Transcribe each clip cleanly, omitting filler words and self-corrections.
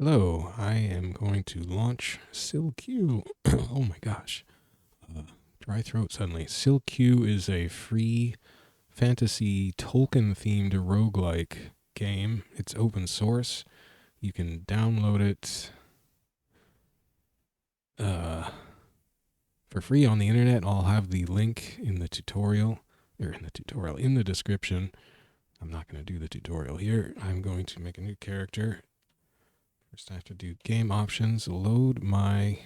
Hello, I am going to launch Sil-Q. Oh my gosh. Dry throat suddenly. Sil-Q is a free fantasy Tolkien themed roguelike game. It's open source. You can download it for free on the internet. I'll have the link in the tutorial, in the description. I'm not going to do the tutorial here. I'm going to make a new character. First, I have to do game options, load my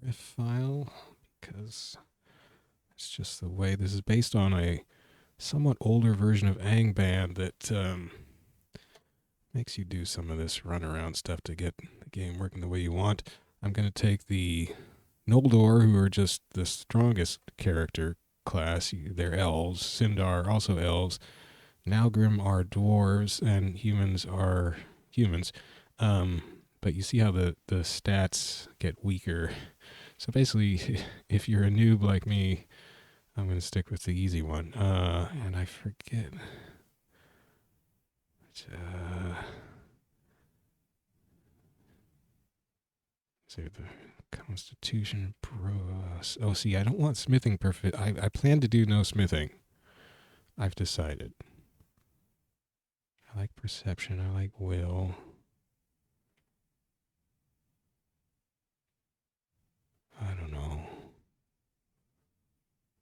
pref file, because it's just the way. This is based on a somewhat older version of Angband that makes you do some of this runaround stuff to get the game working the way you want. I'm going to take the Noldor, who are just the strongest character class. They're elves. Sindar, also elves. Nalgrim are dwarves, and humans are humans. But you see how the stats get weaker. So basically, if you're a noob like me, I'm going to stick with the easy one. And I forget. So the Constitution Bros. Oh, see, I don't want smithing perfect. I plan to do no smithing. I've decided. I like perception. I like will. I don't know.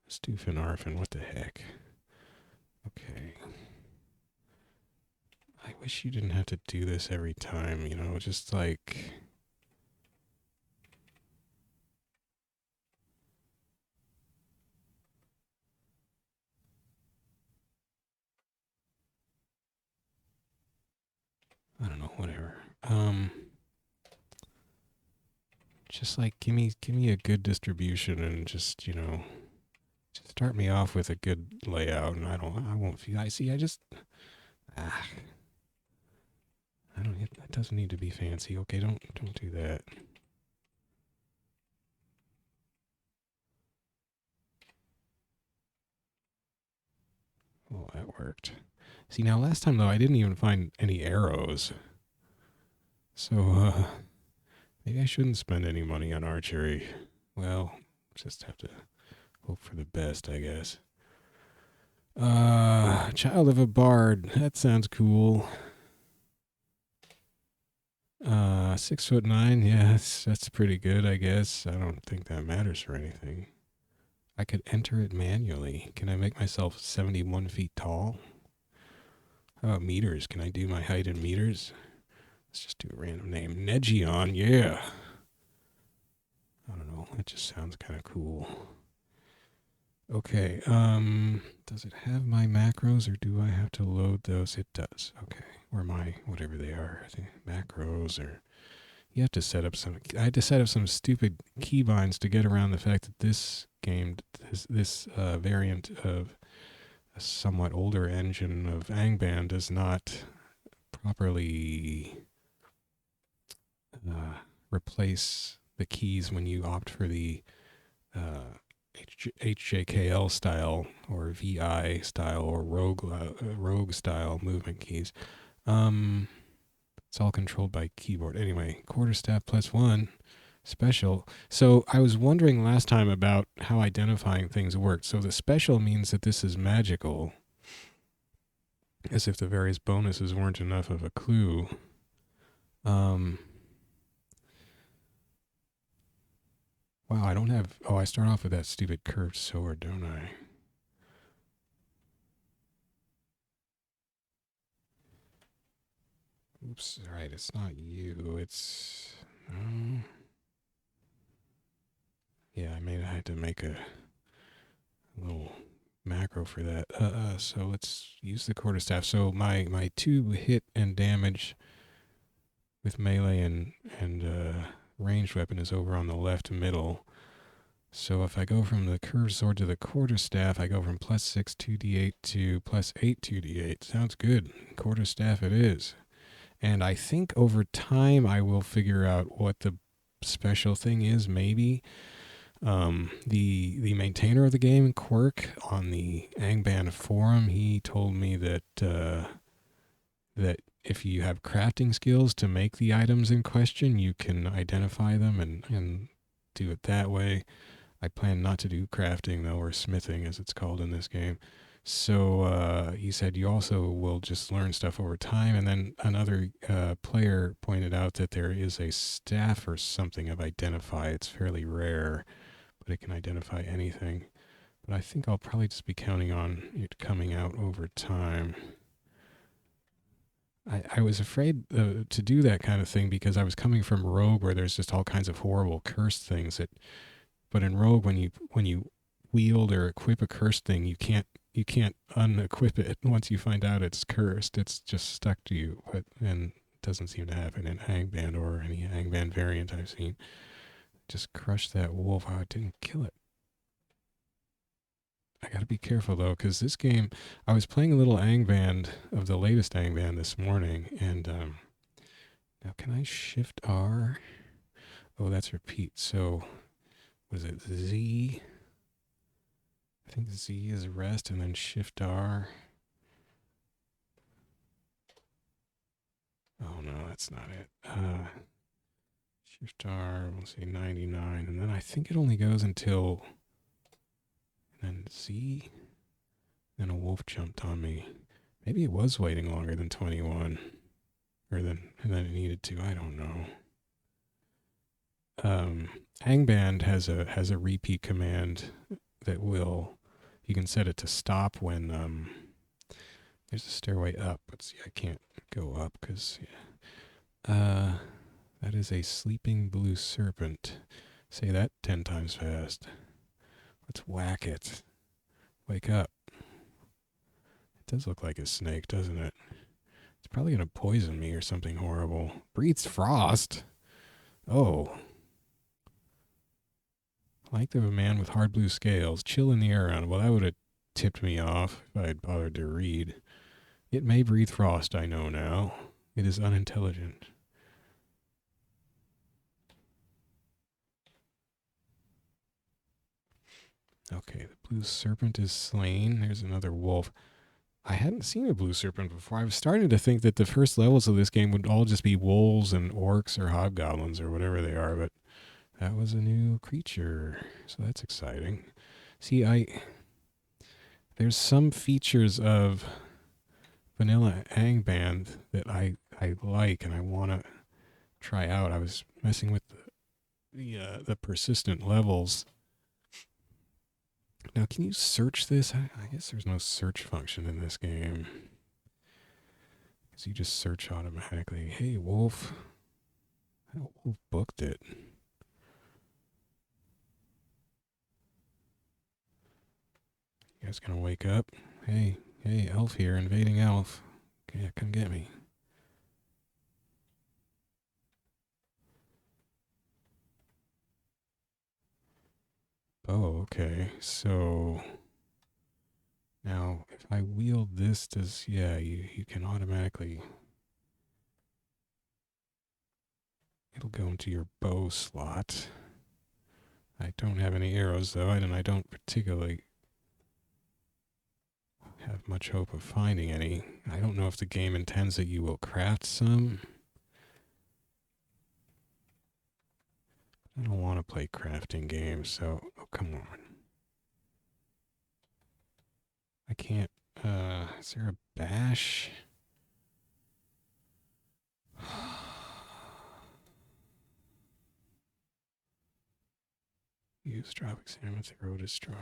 Let's do Finarfin. What the heck? Okay. I wish you didn't have to do this every time, you know, just like... I don't know, whatever. Just like give me a good distribution and just, you know, just start me off with a good layout, and I won't feel. I see. I just ah, I don't. It doesn't need to be fancy. Okay, don't do that. Oh, that worked. See, now last time though, I didn't even find any arrows. So maybe I shouldn't spend any money on archery. Well, just have to hope for the best, I guess. Child of a bard. That sounds cool. 6'9". Yeah, that's pretty good, I guess. I don't think that matters for anything. I could enter it manually. Can I make myself 71 feet tall? How about meters? Can I do my height in meters? Let's just do a random name. Negion, yeah. I don't know. That just sounds kind of cool. Okay. Does it have my macros, or do I have to load those? It does. Okay. Or my whatever they are. I think macros, or you have to set up some. I had to set up some stupid keybinds to get around the fact that this game, this variant of a somewhat older engine of Angband, does not properly replace the keys when you opt for the HJKL style or VI style or rogue style movement keys. It's all controlled by keyboard. Anyway, quarterstaff +1 special. So I was wondering last time about how identifying things worked. So the special means that this is magical, as if the various bonuses weren't enough of a clue. Wow, I don't have... Oh, I start off with that stupid curved sword, don't I? Oops, alright, it's not you, it's... yeah, I had to make a little macro for that. So let's use the quarterstaff. So my 2 hit and damage with melee and ranged weapon is over on the left middle. So if I go from the curved sword to the quarterstaff, I go from +6 2d8 to +8 2d8. Sounds good. Quarterstaff it is. And I think over time I will figure out what the special thing is, maybe. The maintainer of the game, Quirk, on the Angband forum, he told me that that if you have crafting skills to make the items in question, you can identify them and do it that way. I plan not to do crafting though, or smithing as it's called in this game. So he said you also will just learn stuff over time. And then another player pointed out that there is a staff or something of identify. It's fairly rare, but it can identify anything. But I think I'll probably just be counting on it coming out over time. I was afraid to do that kind of thing because I was coming from Rogue where there's just all kinds of horrible cursed things that, but in Rogue when you wield or equip a cursed thing, you can't unequip it once you find out it's cursed. It's just stuck to you. But and it doesn't seem to happen in Angband or any Angband variant I've seen. Just crush that wolf. Oh, it didn't kill it. I gotta be careful though, because this game, I was playing a little Angband of the latest Angband this morning, and now can I shift R? Oh, that's repeat. So, was it Z? I think Z is rest, and then shift R. Oh no, that's not it. Shift R, we'll say 99, and then I think it only goes until, and then Z. Then a wolf jumped on me. Maybe it was waiting longer than 21. Or than it needed to. I don't know. Angband has a repeat command that will, you can set it to stop when there's a stairway up. But see, I can't go up because that is a sleeping blue serpent. Say that 10 times fast. Let's whack it. Wake up. It does look like a snake, doesn't it? It's probably going to poison me or something horrible. Breathes frost. Oh. Like of a man with hard blue scales. Chill in the air around. Well, that would have tipped me off if I had bothered to read. It may breathe frost, I know now. It is unintelligent. Okay, the blue serpent is slain. There's another wolf. I hadn't seen a blue serpent before. I was starting to think that the first levels of this game would all just be wolves and orcs or hobgoblins or whatever they are, but that was a new creature, so that's exciting. See, there's some features of vanilla Angband that I like and I want to try out. I was messing with the persistent levels. Now, can you search this? I guess there's no search function in this game. Because you just search automatically. Hey, wolf. That wolf booked it. You guys gonna wake up? Hey, elf here, invading elf. Okay, come get me. Oh, okay. So now if I wield this, you can automatically, it'll go into your bow slot. I don't have any arrows though, and I don't particularly have much hope of finding any. I don't know if the game intends that you will craft some. I don't want to play crafting games, so, oh, come on. I can't, is there a bash? Use drop examine, throw, destroy.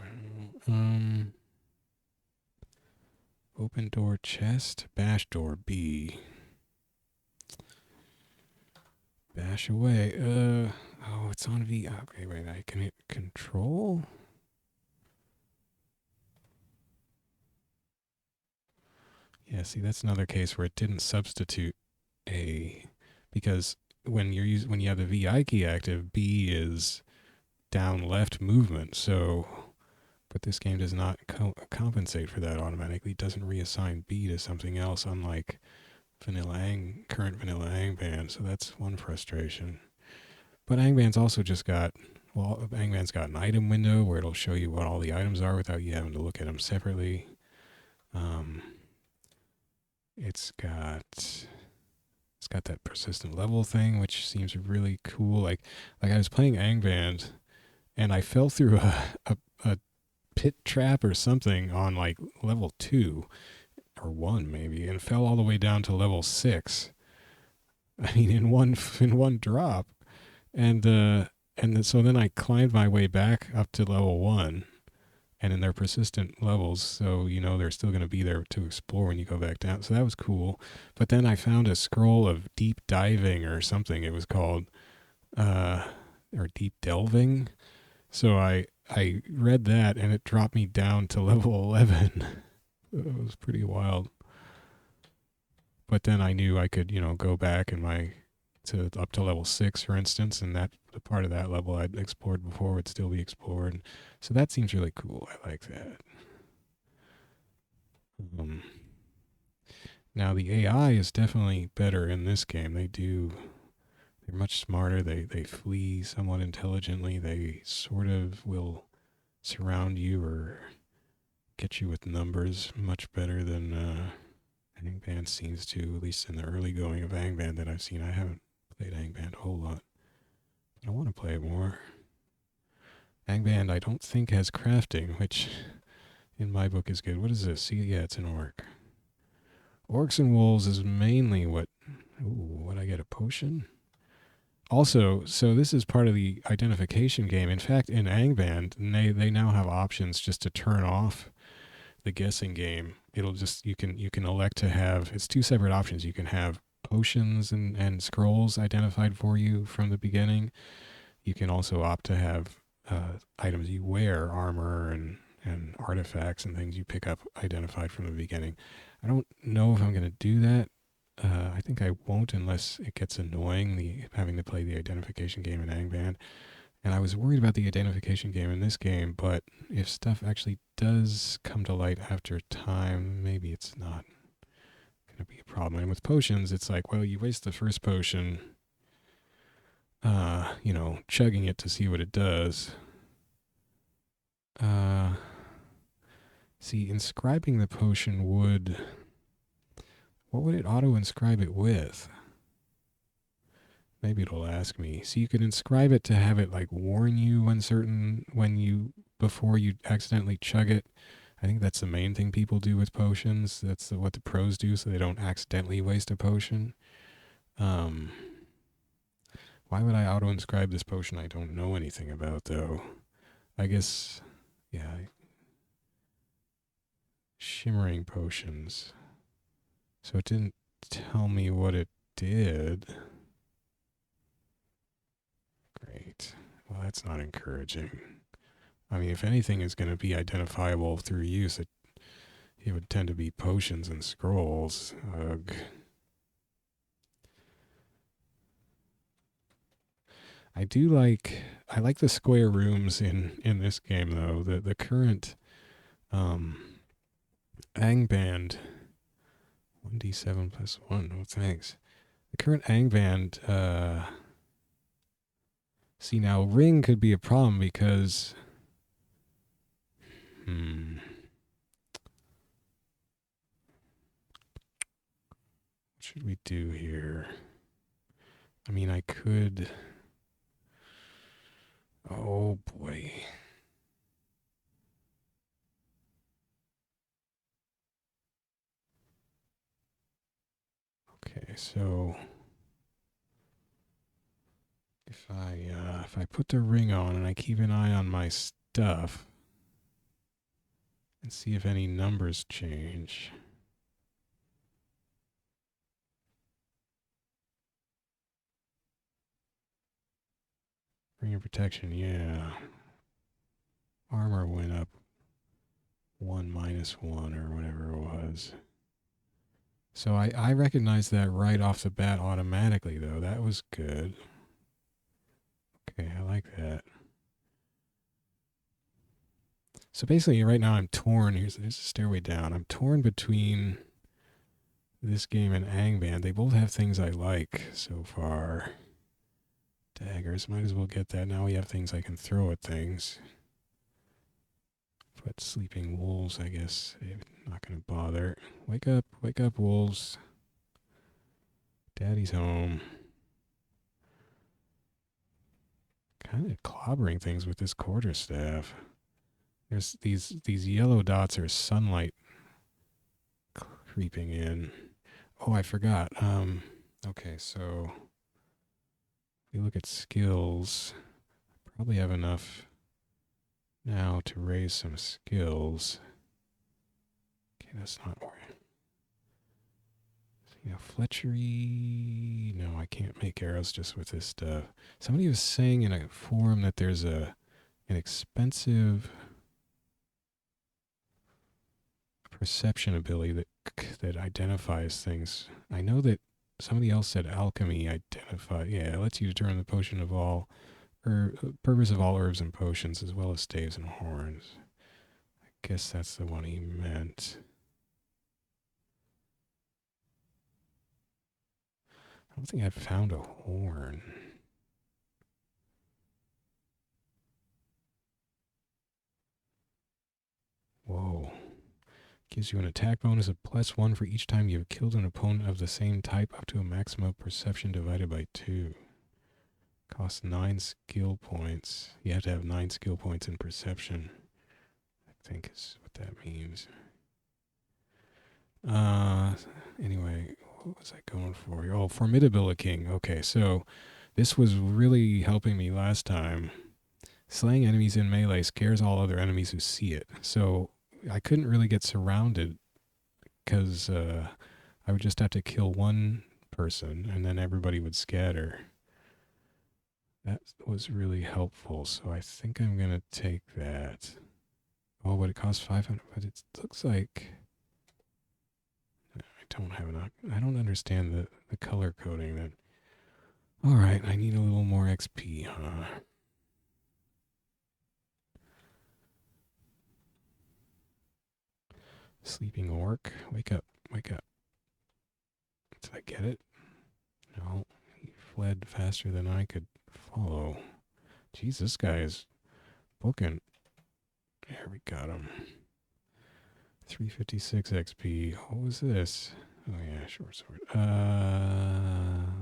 Open door chest, bash door B. Bash away. Oh, it's on V. Okay, wait, I can hit control. Yeah, see, that's another case where it didn't substitute A, because when you have the VI key active, B is down left movement. So, but this game does not compensate for that automatically. It doesn't reassign B to something else, unlike current vanilla Angband. So that's one frustration. But Angband's also just got, well, Angband's got an item window where it'll show you what all the items are without you having to look at them separately. It's got It's got that persistent level thing, which seems really cool. Like I was playing Angband, and I fell through a pit trap or something on like level 2 or 1 maybe, and fell all the way down to level 6. I mean, in one drop, and so then I climbed my way back up to level 1, and in their persistent levels, so they're still going to be there to explore when you go back down. So that was cool. But then I found a scroll of deep diving or something. It was called or deep delving. So I read that, and it dropped me down to level 11. It was pretty wild. But then I knew I could, go back in to up to level 6, for instance, and that the part of that level I'd explored before would still be explored. So that seems really cool. I like that. Now the AI is definitely better in this game. They're much smarter. They flee somewhat intelligently. They sort of will surround you or get you with numbers much better than Angband seems to, at least in the early going of Angband that I've seen. I haven't played Angband a whole lot, but I want to play it more. Angband, I don't think has crafting, which in my book is good. What is this? See, yeah, it's an orc. Orcs and wolves is mainly what... Ooh, what I get, a potion? Also, so this is part of the identification game. In fact, in Angband, they now have options just to turn off the guessing game. It'll just you can elect to have, it's 2 separate options. You can have potions and scrolls identified for you from the beginning. You can also opt to have items you wear, armor and artifacts and things you pick up identified from the beginning. I don't know if I'm going to do that. I think I won't unless it gets annoying, having to play the identification game in Angband. And I was worried about the identification game in this game, but if stuff actually does come to light after time, maybe it's not going to be a problem. And with potions, it's like, well, you waste the first potion, chugging it to see what it does. See, inscribing the potion would... What would it auto-inscribe it with? Maybe it'll ask me. So you could inscribe it to have it like warn you before you accidentally chug it. I think that's the main thing people do with potions. That's what the pros do, so they don't accidentally waste a potion. Why would I auto-inscribe this potion I don't know anything about, though? I guess, yeah. Shimmering potions. So it didn't tell me what it did. Great. Well, that's not encouraging. I mean, if anything is going to be identifiable through use, it would tend to be potions and scrolls. Ugh. I like the square rooms in this game, though. The current Angband 1d7 plus 1. Oh, thanks. The current Angband, see, now ring could be a problem because what should we do here? I mean, I could... Oh, boy. Okay, so if I put the ring on and I keep an eye on my stuff and see if any numbers change. Ring of protection, yeah. Armor went up 1 minus 1 or whatever it was. So I recognized that right off the bat automatically, though. That was good. Okay, I like that. So basically, right now I'm torn. There's a stairway down. I'm torn between this game and Angband. They both have things I like so far. Daggers, might as well get that. Now we have things I can throw at things. But sleeping wolves, I guess, they're not going to bother. Wake up, wolves. Daddy's home. Kind of clobbering things with this quarterstaff. There's these yellow dots are sunlight creeping in. Oh, I forgot. Okay, so we look at skills. Probably have enough now to raise some skills. Okay, that's not where. You know, Fletchery. No, I can't make arrows just with this stuff. Somebody was saying in a forum that there's an expensive perception ability that identifies things. I know that somebody else said alchemy identify. Yeah, it lets you determine the potion of all purpose of all herbs and potions, as well as staves and horns. I guess that's the one he meant. I don't think I've found a horn. Whoa. Gives you an attack bonus of +1 for each time you've killed an opponent of the same type, up to a maximum of perception divided by 2. Costs 9 skill points. You have to have 9 skill points in perception, I think is what that means. Anyway, what was I going for? Oh, Formidability King. Okay, so this was really helping me last time. Slaying enemies in melee scares all other enemies who see it. So I couldn't really get surrounded because I would just have to kill one person and then everybody would scatter. That was really helpful. So I think I'm going to take that. Oh, but it costs 500. But it looks like I don't have enough. I don't understand the color coding. That. All right, I need a little more XP, huh? Sleeping orc. Wake up. Wake up. Did I get it? No. He fled faster than I could follow. Jeez, this guy is booking. There, we got him. 356 XP. What was this? Oh yeah, short sword.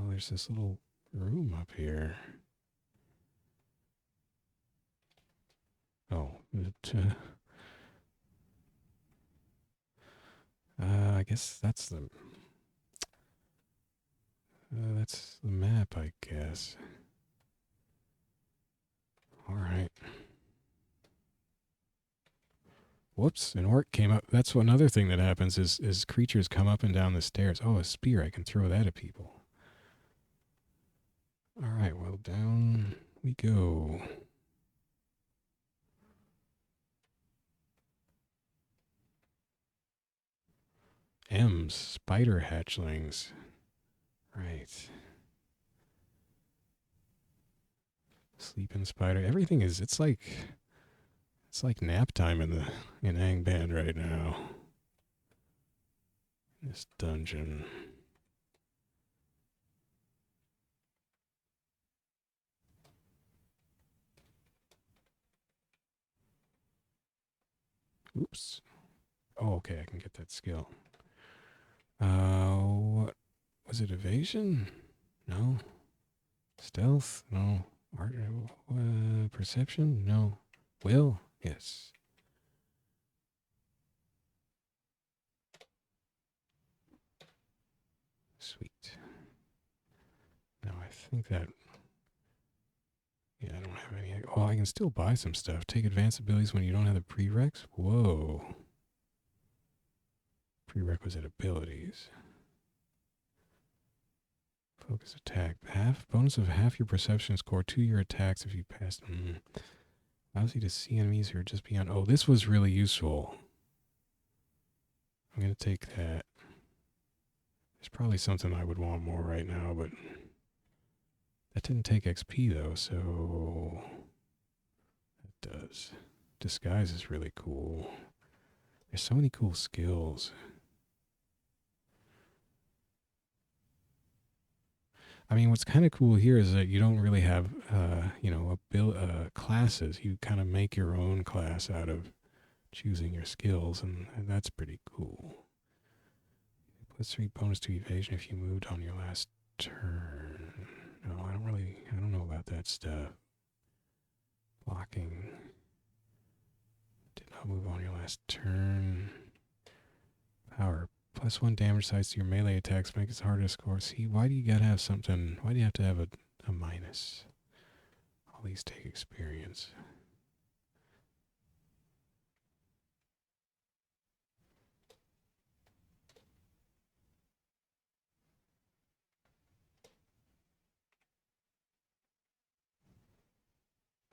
There's this little room up here. Oh, I guess that's the map, I guess. All right. Whoops, an orc came up. That's another thing that happens is creatures come up and down the stairs. Oh, a spear. I can throw that at people. All right, well, down we go. M's, spider hatchlings. Right. Sleeping spider. Everything is, it's like nap time in Angband right now. This dungeon. Oops. Oh, okay, I can get that skill. What was it? Evasion? No. Stealth? No. Art? Perception? No. Will? Yes. Sweet. Now I think that. Yeah, I don't have any. Oh, I can still buy some stuff. Take advanced abilities when you don't have the prereqs? Whoa. Prerequisite abilities. Focus attack. Bonus of half your perception score to your attacks if you pass. Allows you to see enemies who are just beyond. Oh, this was really useful. I'm going to take that. There's probably something I would want more right now, but that didn't take XP though, so that does. Disguise is really cool. There's so many cool skills. I mean, what's kind of cool here is that you don't really have, classes. You kind of make your own class out of choosing your skills, and that's pretty cool. +3 bonus to evasion if you moved on your last turn. No, I don't know about that stuff. Blocking. Did not move on your last turn. Power. +1 damage size to your melee attacks make it harder to score. See, why do you gotta have something? Why do you have to have a minus? All these take experience.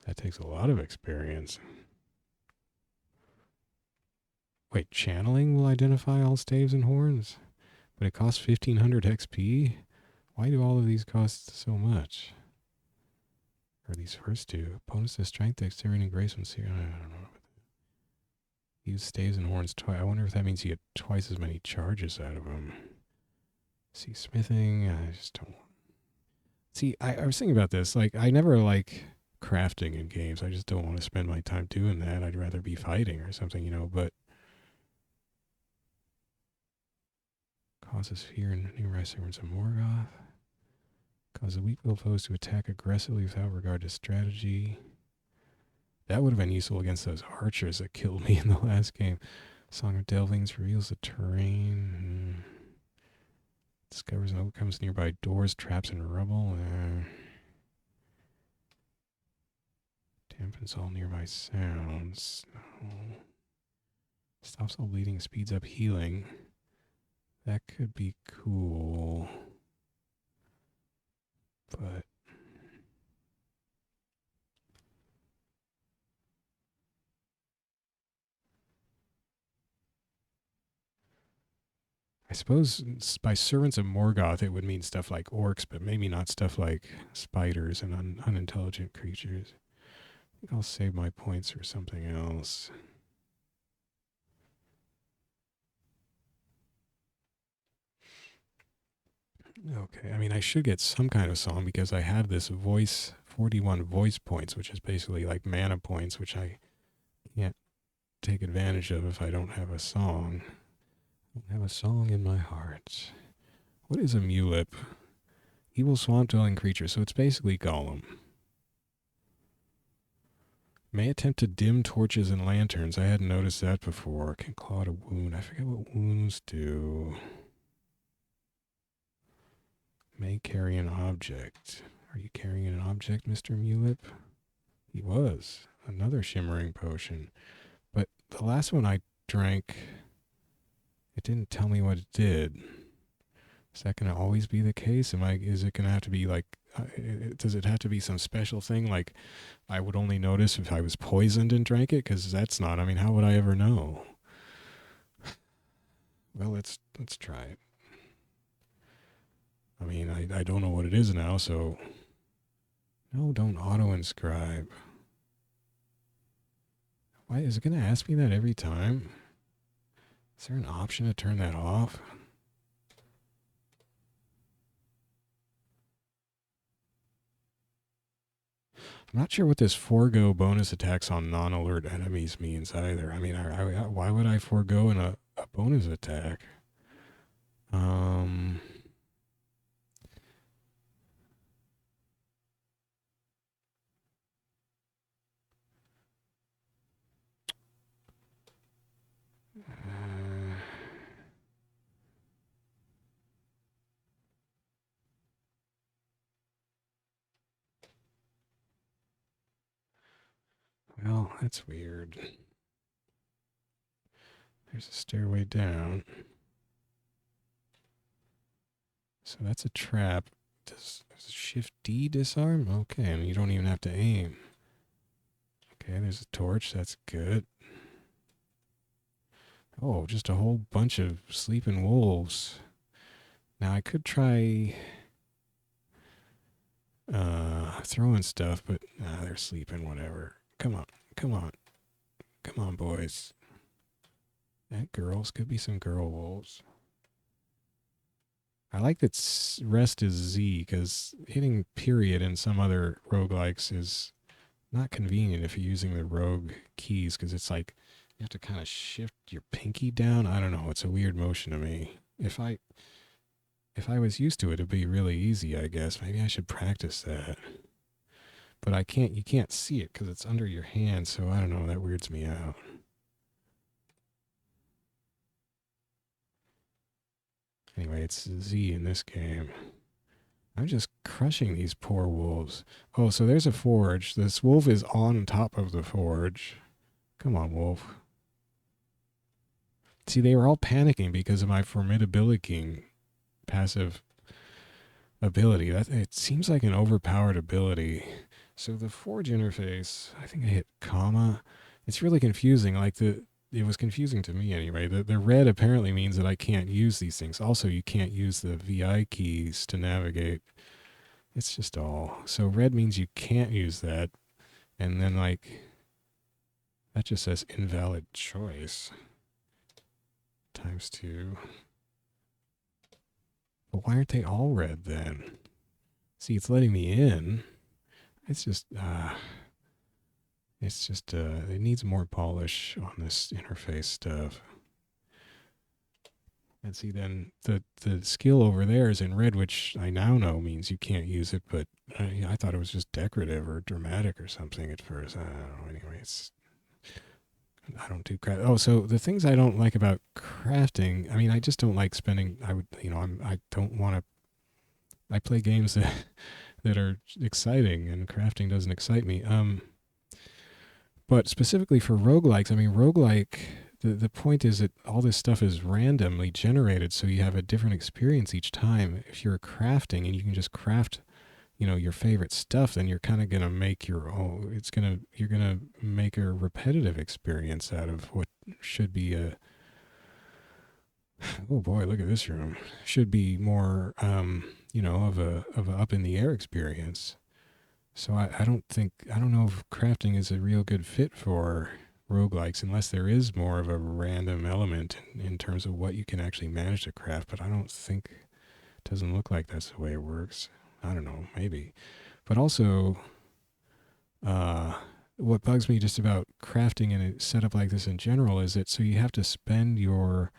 That takes a lot of experience. Wait, channeling will identify all staves and horns? But it costs 1500 XP? Why do all of these cost so much? Or these first two? Bonus to strength, dexterity, and grace. I don't know. Use staves and horns twice. I wonder if that means you get twice as many charges out of them. See, smithing, I just don't. See, I was thinking about this. Like, I never like crafting in games. I just don't want to spend my time doing that. I'd rather be fighting or something, you know, but causes fear in nearby servants of Morgoth. Causes weak-willed foes to attack aggressively without regard to strategy. That would have been useful against those archers that killed me in the last game. Song of Delvings reveals the terrain. Discovers and overcomes nearby doors, traps, and rubble. Dampens all nearby sounds. No. Stops all bleeding, speeds up healing. That could be cool. But I suppose by servants of Morgoth it would mean stuff like orcs, but maybe not stuff like spiders and unintelligent creatures. I think I'll save my points for something else. Okay, I mean, I should get some kind of song because I have this 41 voice points, which is basically like mana points, which I can't take advantage of if I don't have a song. I don't have a song in my heart. What is a mulip? Evil swamp-dwelling creature, so it's basically Gollum. May attempt to dim torches and lanterns. I hadn't noticed that before. Can claw to wound. I forget what wounds do. May carry an object. Are you carrying an object, Mr. Mulip? He was. Another shimmering potion. But the last one I drank, it didn't tell me what it did. Is that going to always be the case? Is it going to have to be like, does it have to be some special thing? Like, I would only notice if I was poisoned and drank it? Because that's not, I mean, how would I ever know? Well, let's try it. I mean, I don't know what it is now, so... No, don't auto-inscribe. Why, is it going to ask me that every time? Is there an option to turn that off? I'm not sure what this forego bonus attacks on non-alert enemies means either. I mean, why would I forego a bonus attack? Well, that's weird. There's a stairway down. So that's a trap. Does Shift D disarm? Okay, and you don't even have to aim. Okay, there's a torch. That's good. Oh, just a whole bunch of sleeping wolves. Now I could try throwing stuff, but they're sleeping, whatever. Come on, come on. Come on, boys. And girls. Could be some girl wolves. I like that rest is Z, because hitting period in some other roguelikes is not convenient if you're using the rogue keys, because it's like you have to kind of shift your pinky down. I don't know. It's a weird motion to me. If if I was used to it, it'd be really easy, I guess. Maybe I should practice that. But I can't, you can't see it because it's under your hand, so I don't know, that weirds me out. Anyway, it's Z in this game. I'm just crushing these poor wolves. Oh, so there's a forge. This wolf is on top of the forge. Come on, wolf. See, they were all panicking because of my formidability passive ability. That it seems like an overpowered ability. So the forge interface, I think I hit comma. It's really confusing. It was confusing to me anyway. The red apparently means that I can't use these things. Also, you can't use the VI keys to navigate. It's just all. So red means you can't use that. And then that just says invalid choice. ×2. But why aren't they all red then? See, it's letting me in. It's just, it needs more polish on this interface stuff. And see, then the skill over there is in red, which I now know means you can't use it, but I thought it was just decorative or dramatic or something at first. I don't know. Anyway, I don't do craft. Oh, so the things I don't like about crafting, I mean, I just don't like spending, I don't want to, I play games that are exciting, and crafting doesn't excite me. But specifically for roguelikes, I mean, roguelike, the point is that all this stuff is randomly generated, so you have a different experience each time. If you're crafting and you can just craft, your favorite stuff, then you're kind of going to make your own, you're going to make a repetitive experience out of what should be oh boy, look at this room. Should be more, of a up in the air experience. So I don't know if crafting is a real good fit for roguelikes unless there is more of a random element in terms of what you can actually manage to craft, but I don't think, it doesn't look like that's the way it works. I don't know, maybe. But also, what bugs me just about crafting in a setup like this in general is that so you have to spend your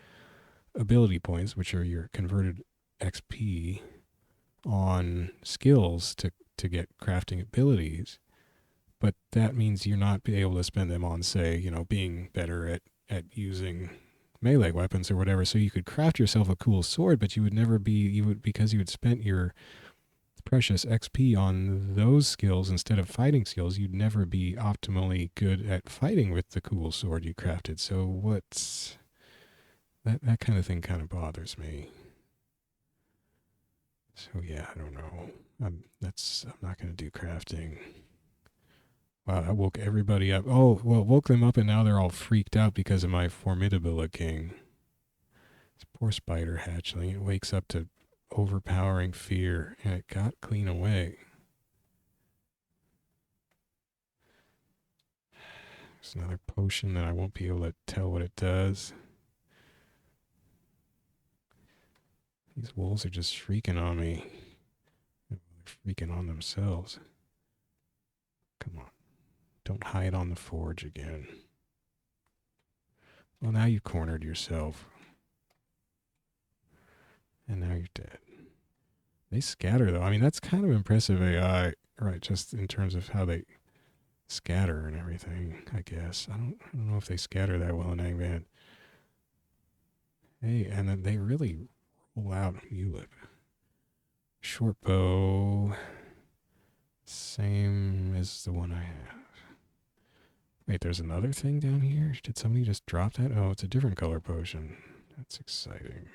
ability points, which are your converted XP, on skills to get crafting abilities, but that means you're not be able to spend them on, say, being better at using melee weapons or whatever. So you could craft yourself a cool sword, but you would never be, because you had spent your precious XP on those skills instead of fighting skills, you'd never be optimally good at fighting with the cool sword you crafted. So what's that kind of thing kind of bothers me. So yeah, I don't know. I'm not going to do crafting. Wow, that woke everybody up. Oh, well, it woke them up and now they're all freaked out because of my formidability. This poor spider hatchling, it wakes up to overpowering fear, and it got clean away. There's another potion that I won't be able to tell what it does. These wolves are just shrieking on me. They're freaking on themselves. Come on. Don't hide on the forge again. Well, now you cornered yourself. And now you're dead. They scatter, though. I mean, that's kind of impressive AI, right? Just in terms of how they scatter and everything, I guess. I don't know if they scatter that well in Angband. Hey, and then they really roll out Mulip. Short bow. Same as the one I have. Wait, there's another thing down here? Did somebody just drop that? Oh, it's a different color potion. That's exciting.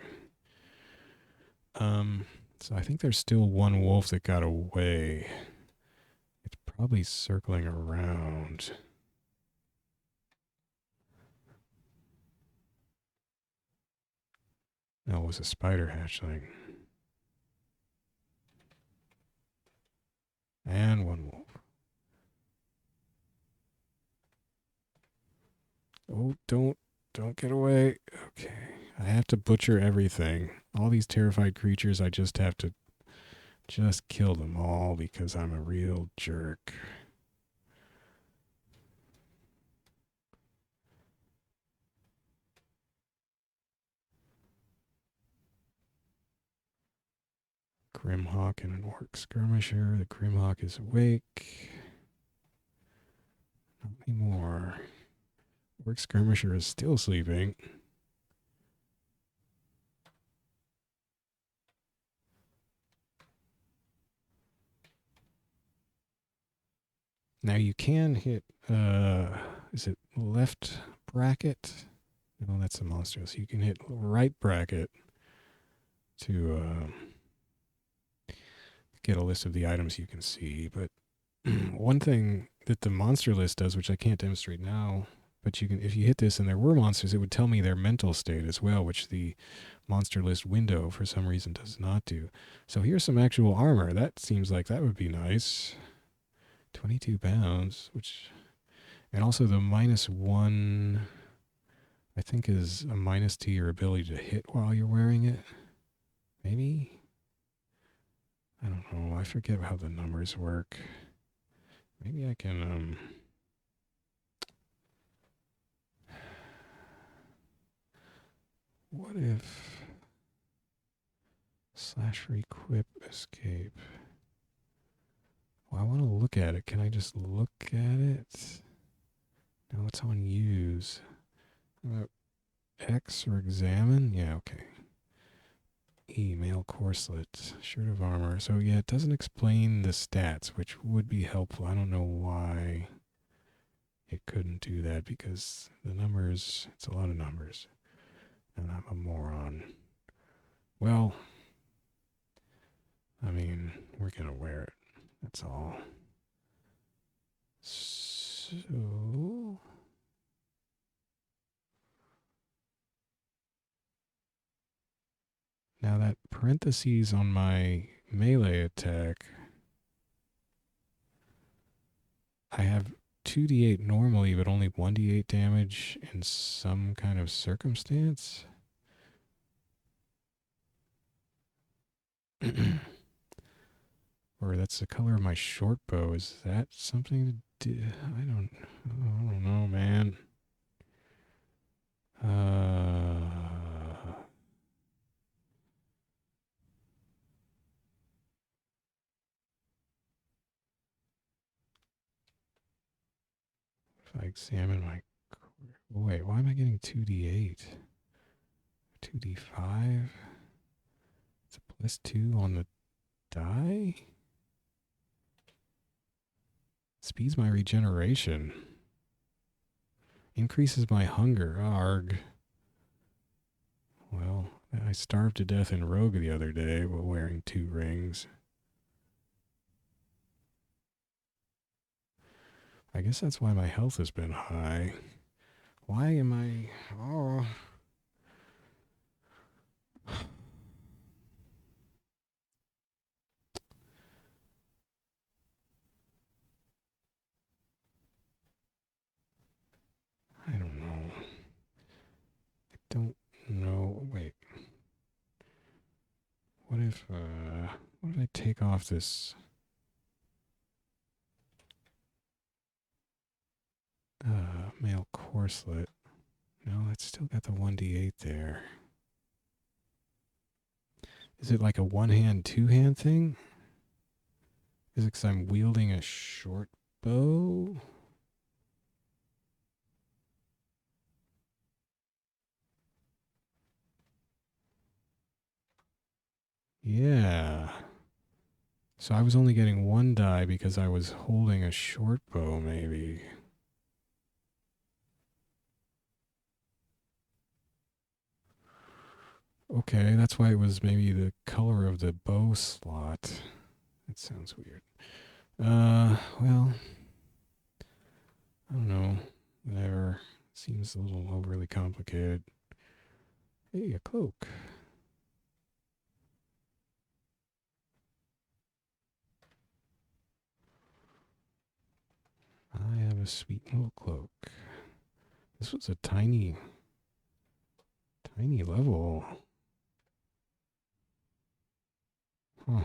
So I think there's still one wolf that got away. It's probably circling around. No, it was a spider hatchling. And one wolf. Oh, don't get away. Okay. I have to butcher everything. All these terrified creatures, I just have to kill them all because I'm a real jerk. Grimhawk and an Orc Skirmisher. The Grimhawk is awake. Not anymore. Orc Skirmisher is still sleeping. Now you can hit, is it left bracket? No, that's a monster. So you can hit right bracket to get a list of the items you can see. But one thing that the monster list does, which I can't demonstrate now, but you can, if you hit this and there were monsters, it would tell me their mental state as well, which the monster list window for some reason does not do. So here's some actual armor. That seems like that would be nice. 22 pounds, which, and also the -1, I think, is a minus to your ability to hit while you're wearing it. Maybe? I don't know. I forget how the numbers work. Maybe I can, what if /requip escape? Well, I want to look at it. Can I just look at it? No, it's on use. X or examine? Yeah, okay. Male corslet, shirt of armor. So yeah, it doesn't explain the stats, which would be helpful. I don't know why it couldn't do that, because the numbers, it's a lot of numbers. And I'm a moron. Well, I mean, we're going to wear it. That's all. So now that parentheses on my melee attack, I have 2d8 normally, but only 1d8 damage in some kind of circumstance. Or that's the color of my short bow. Is that something to do? I don't know, man. If I examine my... Wait, why am I getting 2d8? 2d5? It's a +2 on the die? Speeds my regeneration. Increases my hunger. Arg. Well, I starved to death in Rogue the other day while wearing 2 rings. I guess that's why my health has been high. Why am I... Oh... I don't know. I don't know. Wait. What if I take off this male corslet? No, it's still got the 1d8 there. Is it like a one-hand, two-hand thing? Is it because I'm wielding a short bow? Yeah. So I was only getting 1 die because I was holding a short bow, maybe. Okay, that's why it was maybe the color of the bow slot. That sounds weird. Well, I don't know. Whatever. Seems a little overly complicated. Hey, a cloak. I have a sweet little cloak. This was a tiny level. Huh.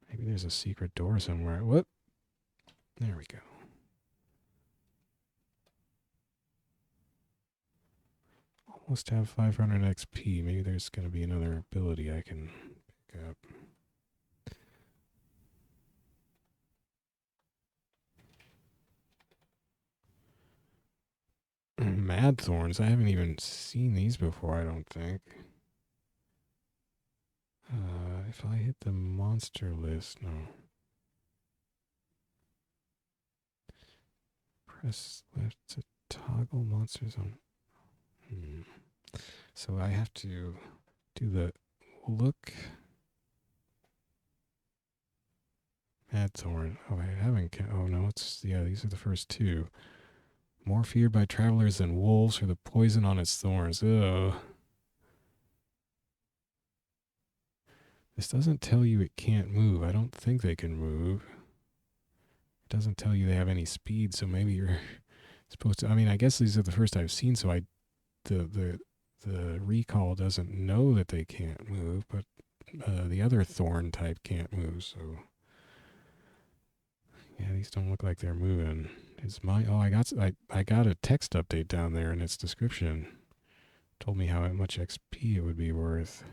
Maybe there's a secret door somewhere. What? There we go. Must have 500 XP. Maybe there's going to be another ability I can pick up. Mad Thorns. I haven't even seen these before, I don't think. If I hit the monster list, no. Press left to toggle monsters on. So I have to do the look. Mad Thorn. Oh, I haven't. Oh no, it's yeah. These are the first two. More feared by travelers than wolves for the poison on its thorns. Ugh. This doesn't tell you it can't move. I don't think they can move. It doesn't tell you they have any speed, so maybe you're supposed to. I mean, I guess these are the first I've seen, so the recall doesn't know that they can't move, but the other thorn type can't move. So yeah, these don't look like they're moving. Is my I got a text update down there in its description. Told me how much XP it would be worth.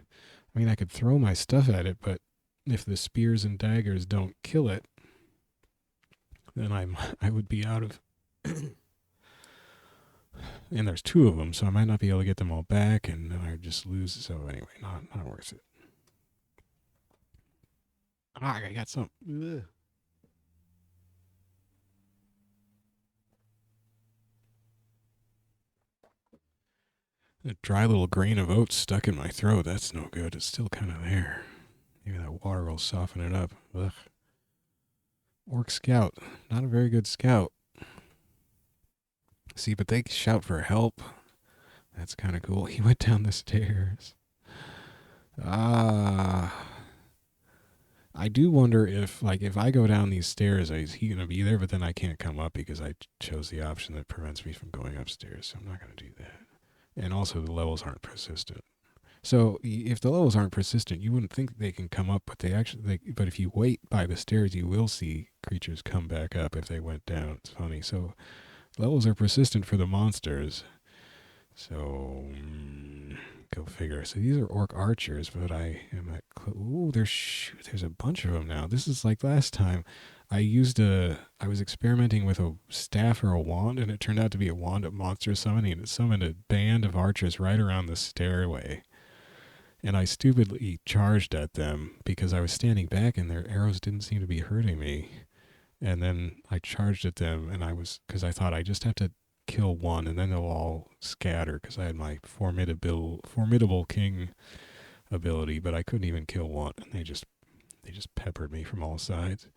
I mean, I could throw my stuff at it, but if the spears and daggers don't kill it, then I would be out of. And there's two of them, so I might not be able to get them all back, and then I would just lose. So anyway, not worth it. Ah, I got some. Ugh. A dry little grain of oats stuck in my throat. That's no good. It's still kind of there. Maybe that water will soften it up. Ugh. Orc Scout. Not a very good scout. See, but they shout for help. That's kind of cool. He went down the stairs. I do wonder if I go down these stairs, is he going to be there? But then I can't come up because I chose the option that prevents me from going upstairs. So I'm not going to do that. And also the levels aren't persistent. So if the levels aren't persistent, you wouldn't think they can come up, but but if you wait by the stairs, you will see creatures come back up if they went down. It's funny. So levels are persistent for the monsters. So go figure. So these are orc archers, but I am at. Ooh, there's a bunch of them now. This is like last time. I was experimenting with a staff or a wand, and it turned out to be a wand of monster summoning, and it summoned a band of archers right around the stairway. And I stupidly charged at them because I was standing back and their arrows didn't seem to be hurting me. And then I charged at them, and because I thought I just have to kill one and then they'll all scatter because I had my formidable king ability, but I couldn't even kill one, and they just peppered me from all sides.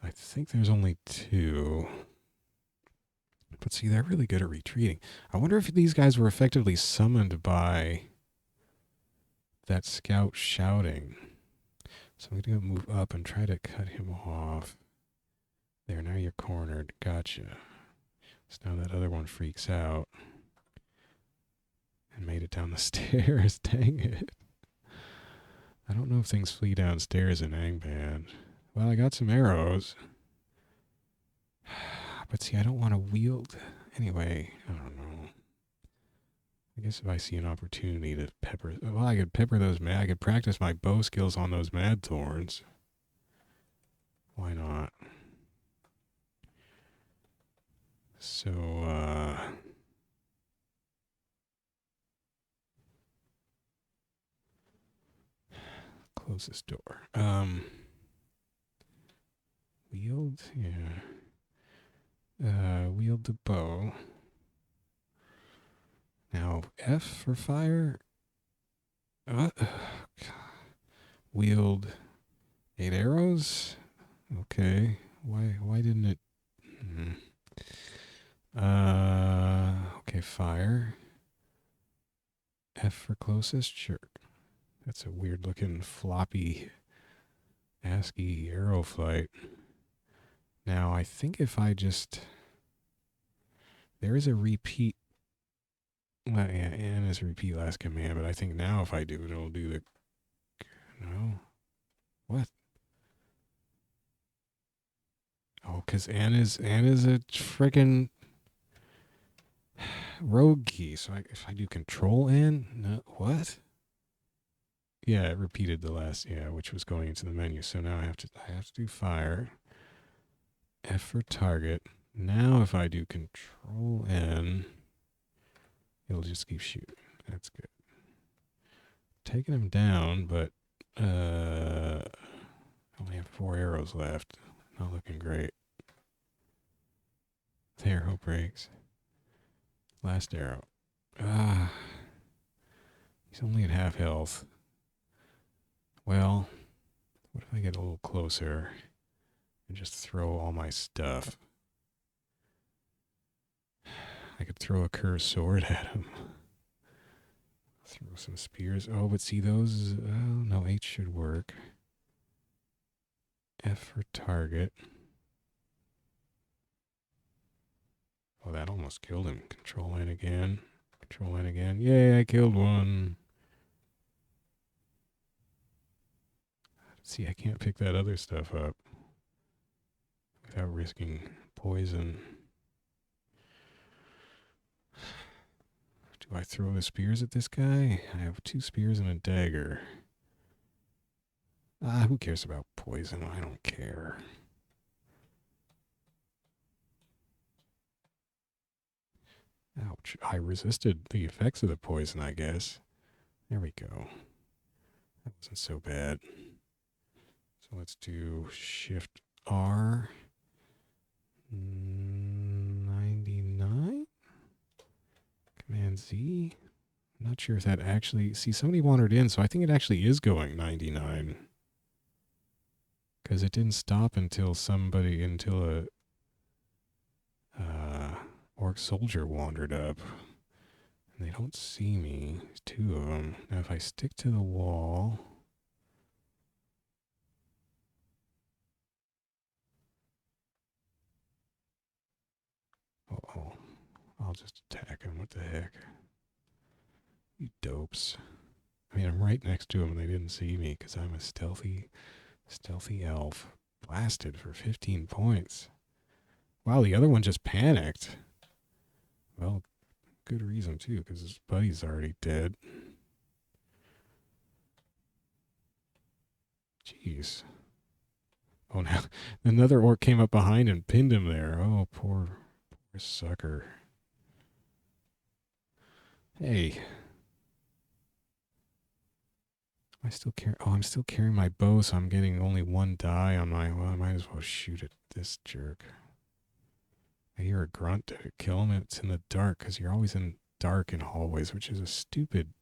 I think there's only two. But see, they're really good at retreating. I wonder if these guys were effectively summoned by that scout shouting. So I'm going to move up and try to cut him off. There, now you're cornered. Gotcha. So now that other one freaks out. And made it down the stairs. Dang it. I don't know if things flee downstairs in Angband. Well, I got some arrows. But see, I don't want to wield. Anyway, I don't know. I guess if I see an opportunity to pepper. Well, I could pepper those I could practice my bow skills on those mad thorns. Why not? So, closest door. Wield? Yeah. Wield the bow. Now, F for fire. Wield 8 arrows. Okay. Why didn't it? Okay, fire. F for closest. Sure. That's a weird looking floppy ASCII arrow flight. Now, I think if I just... There is a repeat. Well, yeah, N is a repeat last command, but I think now if I do it, it'll do the... No? What? Oh, because N is a freaking... Rogue key. So if I do Control N, no, what? Yeah, it repeated the last, yeah, which was going into the menu. So now I have to do fire. F for target. Now if I do Control N, it'll just keep shooting. That's good. Taking him down, but I only have 4 arrows left. Not looking great. There, hope breaks. Last arrow. Ah, he's only at half health. Well, what if I get a little closer and just throw all my stuff? I could throw a cursed sword at him. Throw some spears. Oh, but see those? Oh, no, H should work. F for target. Oh, that almost killed him. Control N again. Control N again. Yay, I killed one. See, I can't pick that other stuff up without risking poison. Do I throw the spears at this guy? I have 2 spears and a dagger. Ah, who cares about poison? I don't care. Ouch. I resisted the effects of the poison, I guess. There we go. That wasn't so bad. So let's do Shift R. 99? Command Z? I'm not sure if that actually... See, somebody wandered in, so I think it actually is going 99. Because it didn't stop until a orc soldier wandered up. And they don't see me. There's 2 of them. Now if I stick to the wall... Uh-oh. I'll just attack him. What the heck? You dopes. I mean, I'm right next to him and they didn't see me because I'm a stealthy elf. Blasted for 15 points. Wow, the other one just panicked. Well, good reason too, because his buddy's already dead. Jeez. Oh, now another orc came up behind and pinned him there. Oh, poor sucker. Hey. I still carry. Oh, I'm still carrying my bow, so I'm getting only 1 die on my. Well, I might as well shoot at this jerk. I hear a grunt to kill him. It's in the dark because you're always in dark in hallways, which is a stupid,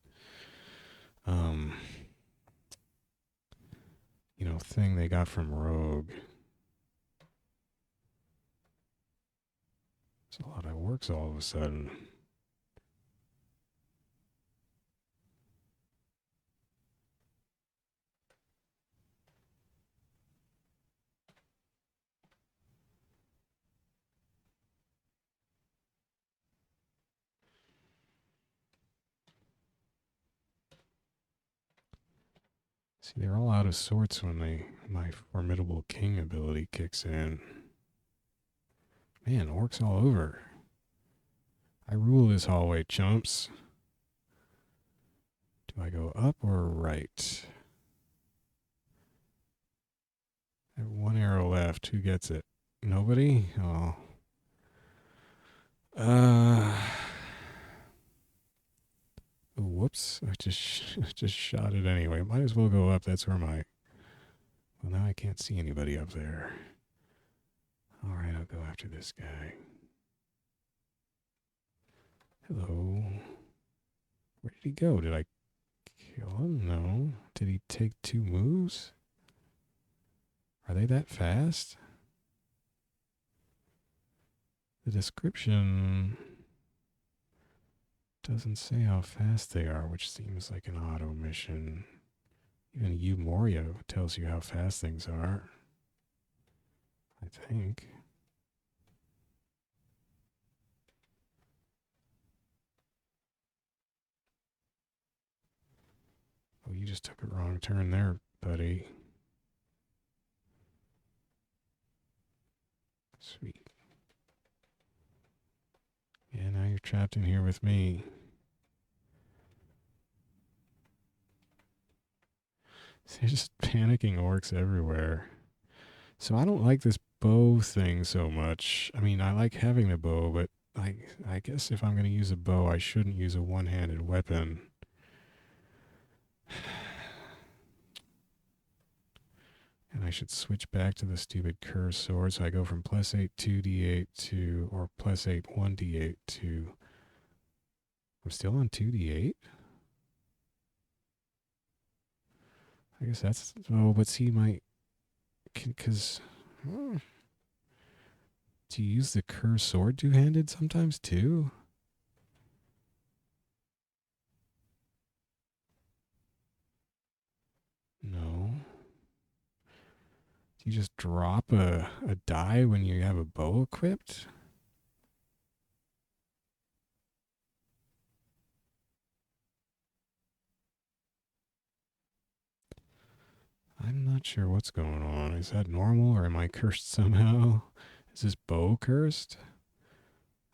thing they got from Rogue. It's a lot of works all of a sudden. See, they're all out of sorts when my formidable king ability kicks in. Man, orcs all over. I rule this hallway, chumps. Do I go up or right? I have 1 arrow left. Who gets it? Nobody? Oh. Whoops. I just shot it anyway. Might as well go up. That's where my... Well, now I can't see anybody up there. All right, I'll go after this guy. Hello. Where did he go? Did I kill him? No. Did he take 2 moves? Are they that fast? The description doesn't say how fast they are, which seems like an auto mission. Even Moria tells you how fast things are. I think. Oh, you just took a wrong turn there, buddy. Sweet. Yeah, now you're trapped in here with me. There's just panicking orcs everywhere. So I don't like this bow thing so much. I mean, I like having the bow, but I guess if I'm going to use a bow, I shouldn't use a one-handed weapon. And I should switch back to the stupid cursed sword. So I go from +8 2d8 to, or +8 1d8 to, I'm still on 2d8? I guess that's, oh, but see, because, do you use the cursed sword two-handed sometimes too? No. Do you just drop a die when you have a bow equipped? I'm not sure what's going on. Is that normal or am I cursed somehow? Is this bow cursed?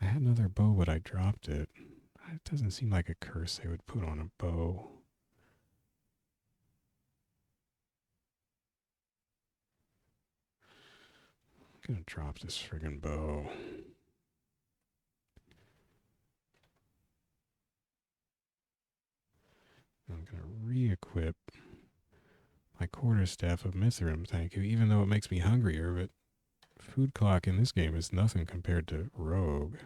I had another bow, but I dropped it. It doesn't seem like a curse they would put on a bow. I'm gonna drop this friggin' bow. I'm gonna re-equip my quarterstaff of Mithrim, thank you, even though it makes me hungrier, but food clock in this game is nothing compared to Rogue,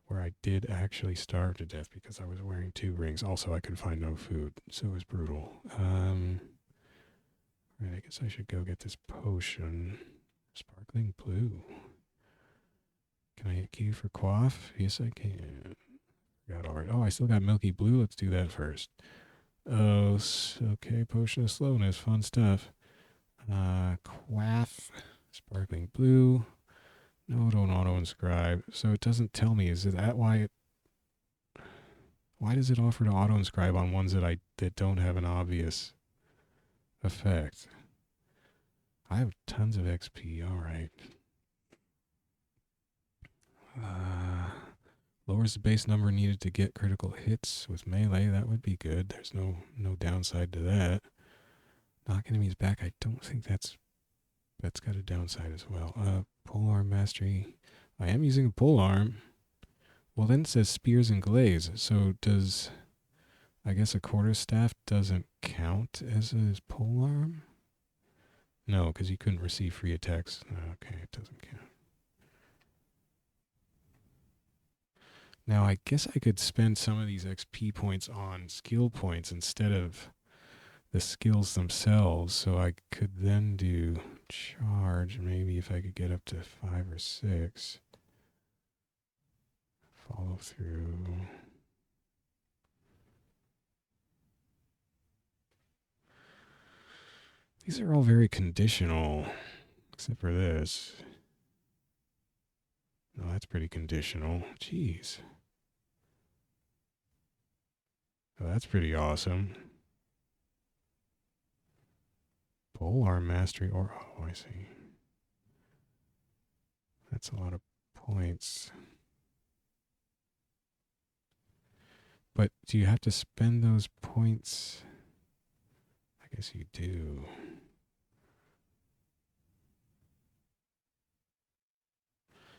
where I did actually starve to death because I was wearing 2 rings. Also, I could find no food, so it was brutal. Right, I guess I should go get this potion. Sparkling blue. Can I hit Q for quaff? Yes, I can. Got already. Oh, I still got milky blue. Let's do that first. Oh, okay. Potion of slowness. Fun stuff. Quaff. Sparkling blue. No, don't auto inscribe. So it doesn't tell me. Is that why it? Why does it offer to auto inscribe on ones that don't have an obvious effect? I have tons of XP. All right. Lowers the base number needed to get critical hits with melee. That would be good. There's no downside to that. Knock enemies back. I don't think that's got a downside as well. Polearm mastery. I am using a polearm. Well, then it says spears and glaives. So does, I guess a quarterstaff doesn't count as a polearm? No, because you couldn't receive free attacks. Okay, it doesn't count. Now, I guess I could spend some of these XP points on skill points instead of the skills themselves. So I could then do charge, maybe if I could get up to 5 or 6. Follow through. These are all very conditional, except for this. No, that's pretty conditional. Jeez. Oh, that's pretty awesome. Polearm mastery, or, oh, I see. That's a lot of points. But do you have to spend those points? I guess you do.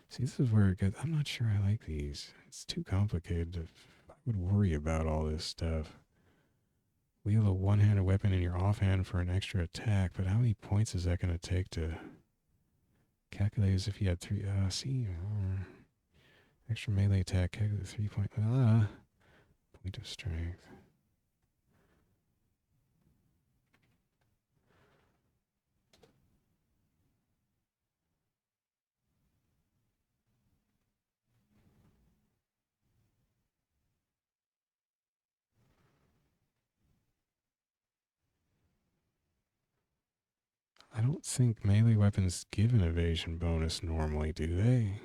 See, this is where it gets, I'm not sure I like these. It's too complicated. I would worry about all this stuff. Wield a one-handed weapon in your offhand for an extra attack, but how many points is that going to take to calculate as if you had 3? Extra melee attack, calculate 3 point. Point of strength. I don't think melee weapons give an evasion bonus normally, do they?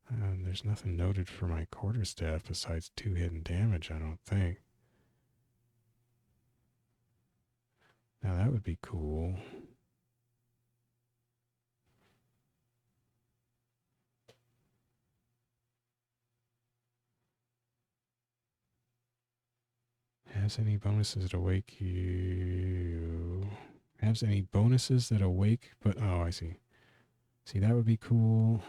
There's nothing noted for my quarterstaff besides 2 hidden damage, I don't think. Now that would be cool. Has any bonuses that awake you? Has any bonuses that awake, but oh, I see. See, that would be cool.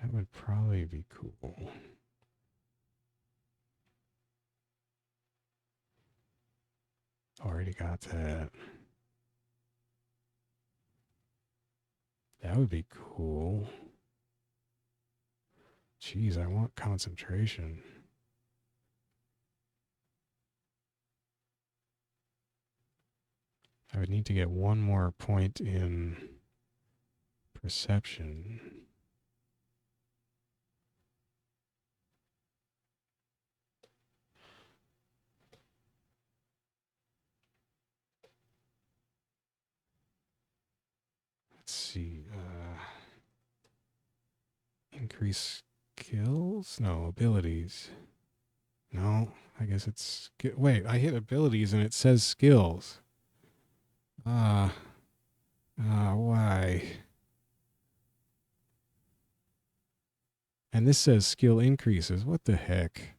That would probably be cool. Already got that. That would be cool. Jeez, I want concentration. I would need to get one more point in perception. Let's see. Increase skills? No, abilities. No, I guess it's... Wait, I hit abilities and it says skills. Why? And this says skill increases. What the heck?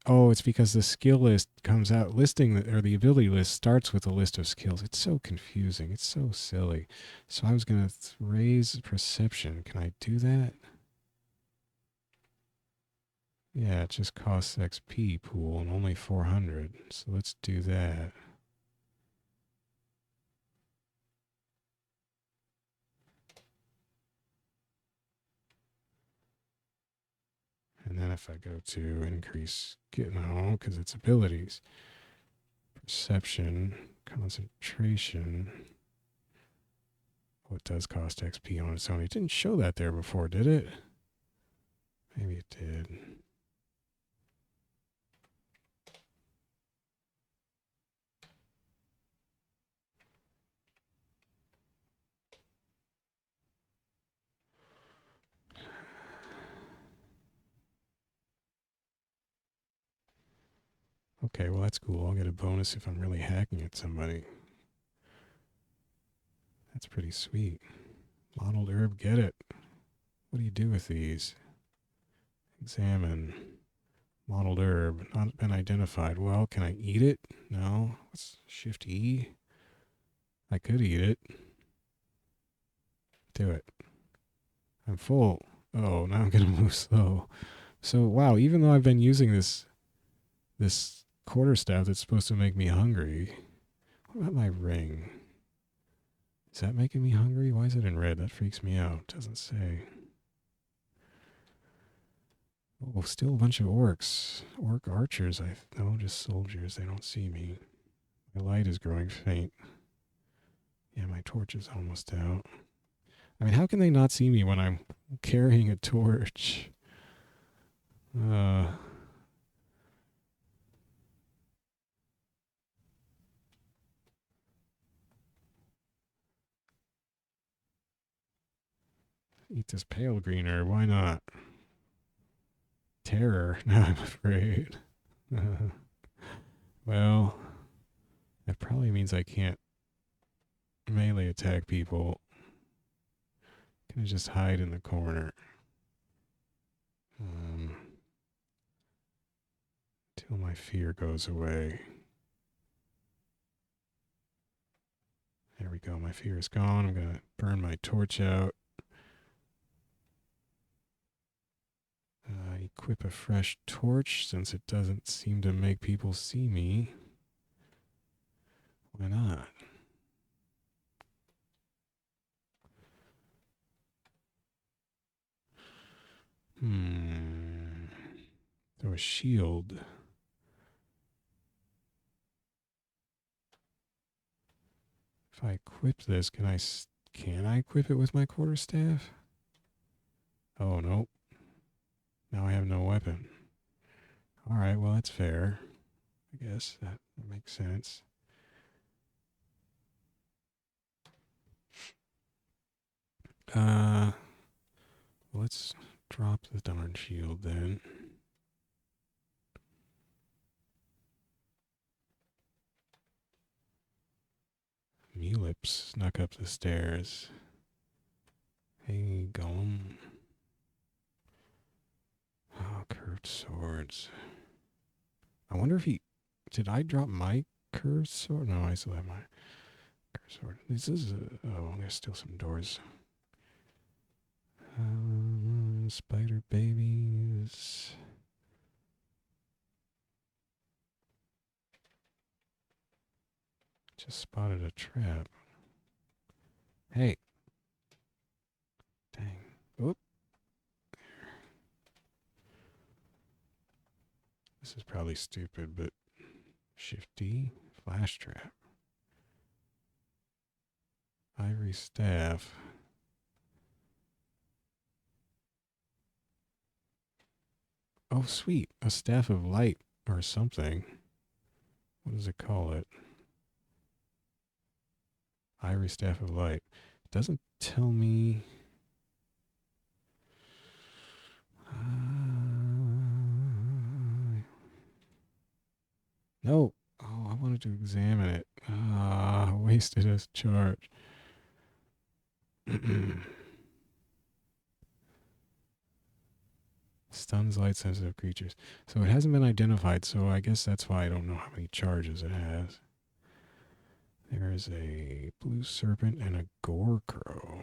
Oh, it's because the skill list comes out listing, or the ability list starts with a list of skills. It's so confusing. It's so silly. So I was going to raise perception. Can I do that? Yeah, it just costs XP pool and only 400. So let's do that. And then if I go to increase, no, because it's abilities. Perception, concentration. Oh, it does cost XP on its own. It didn't show that there before, did it? Maybe it did. Okay, well, that's cool. I'll get a bonus if I'm really hacking at somebody. That's pretty sweet. Modeled herb, get it. What do you do with these? Examine. Modeled herb, not been identified. Well, can I eat it? No. What's Shift E? I could eat it. Do it. I'm full. Oh, now I'm going to move slow. So, wow, even though I've been using this quarterstaff that's supposed to make me hungry. What about my ring? Is that making me hungry? Why is it in red? That freaks me out. Doesn't say. Oh, still a bunch of orcs. Orc archers. No, just soldiers. They don't see me. My light is growing faint. Yeah, my torch is almost out. I mean, how can they not see me when I'm carrying a torch? Eat this pale green herb. Why not? Terror. Now I'm afraid. Well, that probably means I can't melee attack people. Can I just hide in the corner? Till my fear goes away. There we go. My fear is gone. I'm going to burn my torch out. Equip a fresh torch since it doesn't seem to make people see me. Why not? So a shield. If I equip this, can I equip it with my quarterstaff? Oh, nope. Now I have no weapon. All right, well, that's fair. I guess that makes sense. Let's drop the darn shield then. snuck up the stairs. Hey, Golem. Oh, curved swords. I wonder if he... Did I drop my curved sword? No, I still have my curved sword. This is... oh, there's still some doors. Spider babies. Just spotted a trap. Hey. Dang. Oop. This is probably stupid, but Shift D, flash trap. Ivory staff. Oh, sweet. A staff of light or something. What does it call it? Ivory staff of light. It doesn't tell me. No. Oh, I wanted to examine it. Ah, wasted a charge. Stuns light sensitive creatures. So it hasn't been identified, so I guess that's why I don't know how many charges it has. There is a blue serpent and a gore crow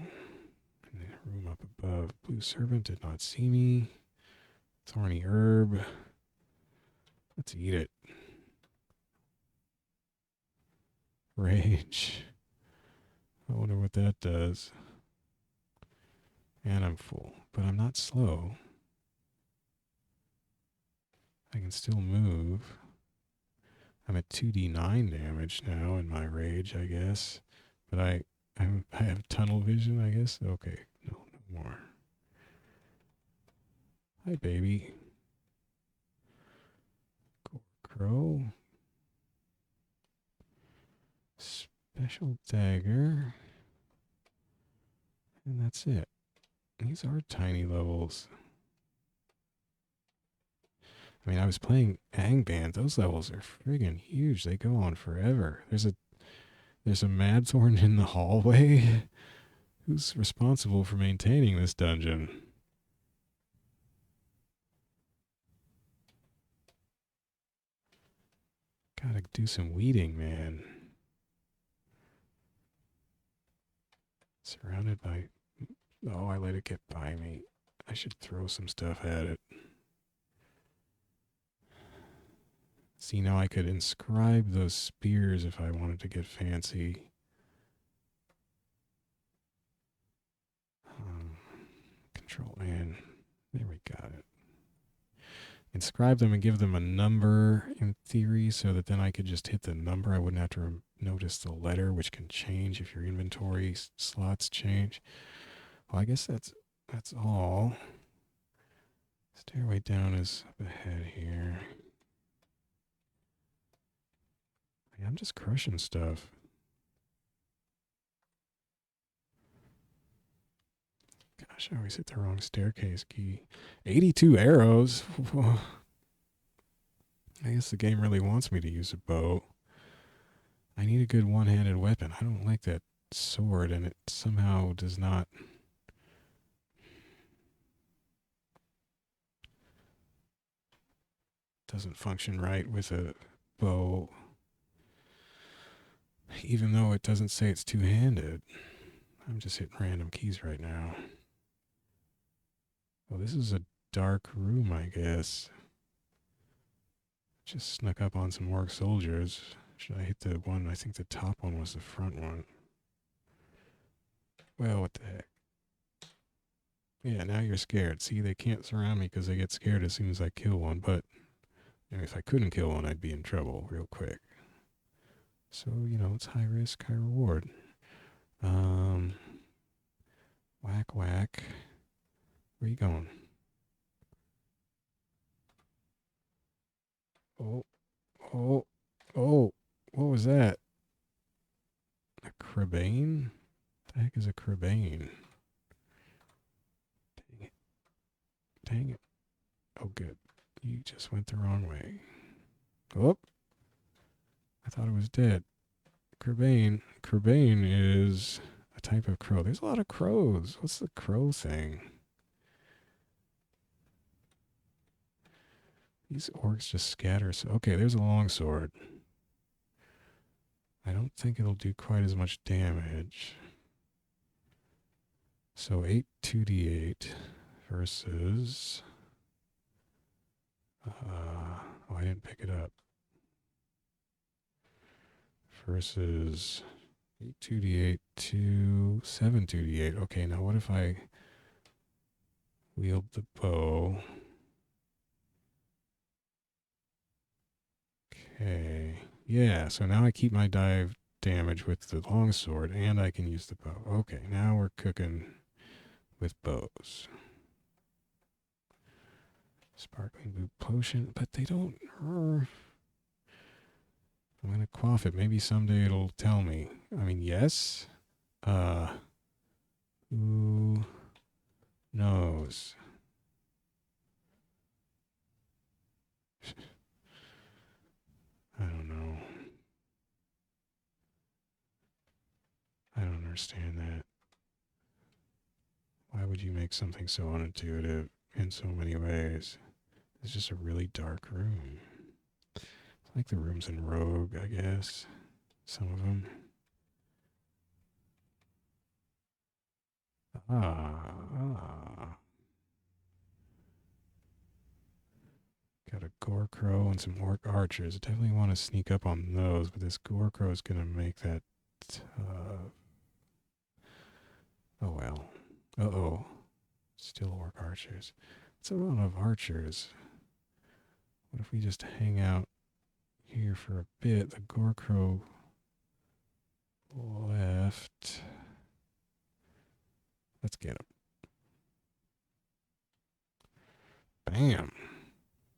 in the room up above. Blue serpent did not see me. Thorny herb. Let's eat it. Rage. I wonder what that does. And I'm full, but I'm not slow. I can still move. I'm at 2d9 damage now in my rage, I guess. But I have tunnel vision, I guess. Okay, no more. Hi, baby. Crow. Special dagger. And that's it. These are tiny levels. I mean, I was playing Angband. Those levels are friggin' huge. They go on forever. There's a Madthorn in the hallway. Who's responsible for maintaining this dungeon? Gotta do some weeding, man. Surrounded by... Oh, I let it get by me. I should throw some stuff at it. See, now I could inscribe those spears if I wanted to get fancy. Control N. There we got it. Inscribe them and give them a number in theory so that then I could just hit the number. I wouldn't have to notice the letter, which can change if your inventory slots change. Well, I guess that's all. Stairway down is up ahead here. Yeah, I'm just crushing stuff. Gosh, I always hit the wrong staircase key. 82 arrows. I guess the game really wants me to use a bow. I need a good one-handed weapon. I don't like that sword, and it somehow does not... doesn't function right with a bow. Even though it doesn't say it's two-handed. I'm just hitting random keys right now. Well, this is a dark room, I guess. Just snuck up on some orc soldiers. Should I hit the one? I think the top one was the front one. Well, what the heck. Yeah, now you're scared. See, they can't surround me because they get scared as soon as I kill one. But if I couldn't kill one, I'd be in trouble real quick. So, you know, it's high risk, high reward. Whack, whack. Where you going? Oh, oh, oh. What was that? A crabane? What the heck is a crabane? Dang it. Dang it. Oh, good. You just went the wrong way. Oh. I thought it was dead. Crabane. Crabane is a type of crow. There's a lot of crows. What's the crow thing? These orcs just scatter. So, okay, there's a longsword. I don't think it'll do quite as much damage. So 8 2d8 versus... oh, I didn't pick it up. Versus 8 2d8 to 7 2d8. Okay, now what if I wield the bow? Okay. Yeah, so now I keep my dive damage with the longsword, and I can use the bow. Okay, now we're cooking with bows. Sparkling blue potion, but they don't... I'm going to quaff it. Maybe someday it'll tell me. I mean, yes. Who knows? I don't know. I don't understand that. Why would you make something so unintuitive in so many ways? It's just a really dark room. It's like the rooms in Rogue, I guess. Some of them. Got a gore crow and some orc archers. I definitely want to sneak up on those, but this gore crow is going to make that... oh well. Uh-oh. Still orc archers. It's a lot of archers. What if we just hang out here for a bit? The gore crow left. Let's get him. Bam.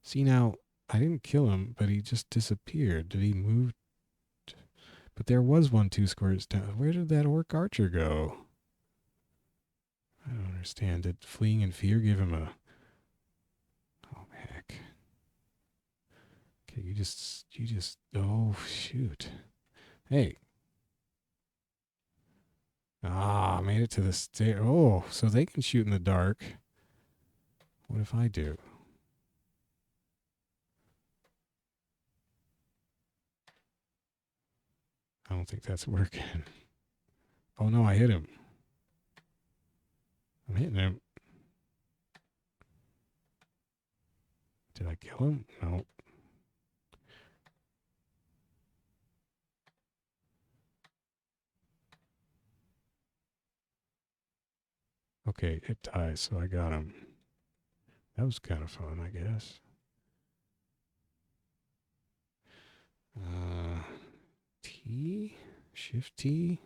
See, now, I didn't kill him, but he just disappeared. Did he move? But there was 1 2 squares down. Where did that orc archer go? I don't understand. Did fleeing in fear give him a... oh, heck. Okay, you just... oh, shoot. Hey. Ah, made it to the stair. Oh, so they can shoot in the dark. What if I do? I don't think that's working. Oh no, I hit him. I'm hitting him. Did I kill him? No. Okay, it dies, so I got him. That was kind of fun, I guess. T? Shift T?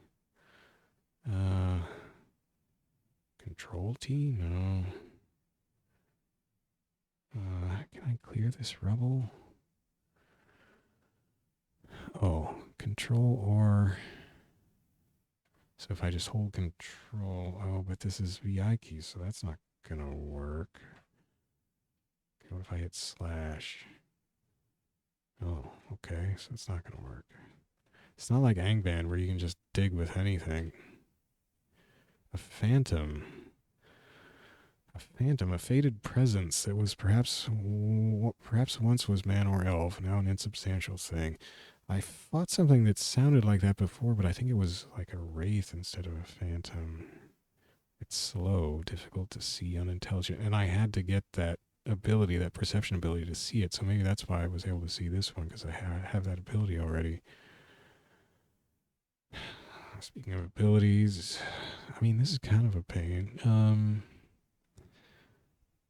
Control T? No. Can I clear this rubble? Oh, control or... so if I just hold control... oh, but this is VI key, so that's not gonna work. Okay, what if I hit slash? Oh, okay, so it's not gonna work. It's not like Angband where you can just dig with anything. A phantom. A phantom, a faded presence that was perhaps once was man or elf, now an insubstantial thing. I fought something that sounded like that before, but I think it was like a wraith instead of a phantom. It's slow, difficult to see, unintelligent, and I had to get that ability, that perception ability to see it, so maybe that's why I was able to see this one, because I have that ability already. Speaking of abilities, I mean, this is kind of a pain.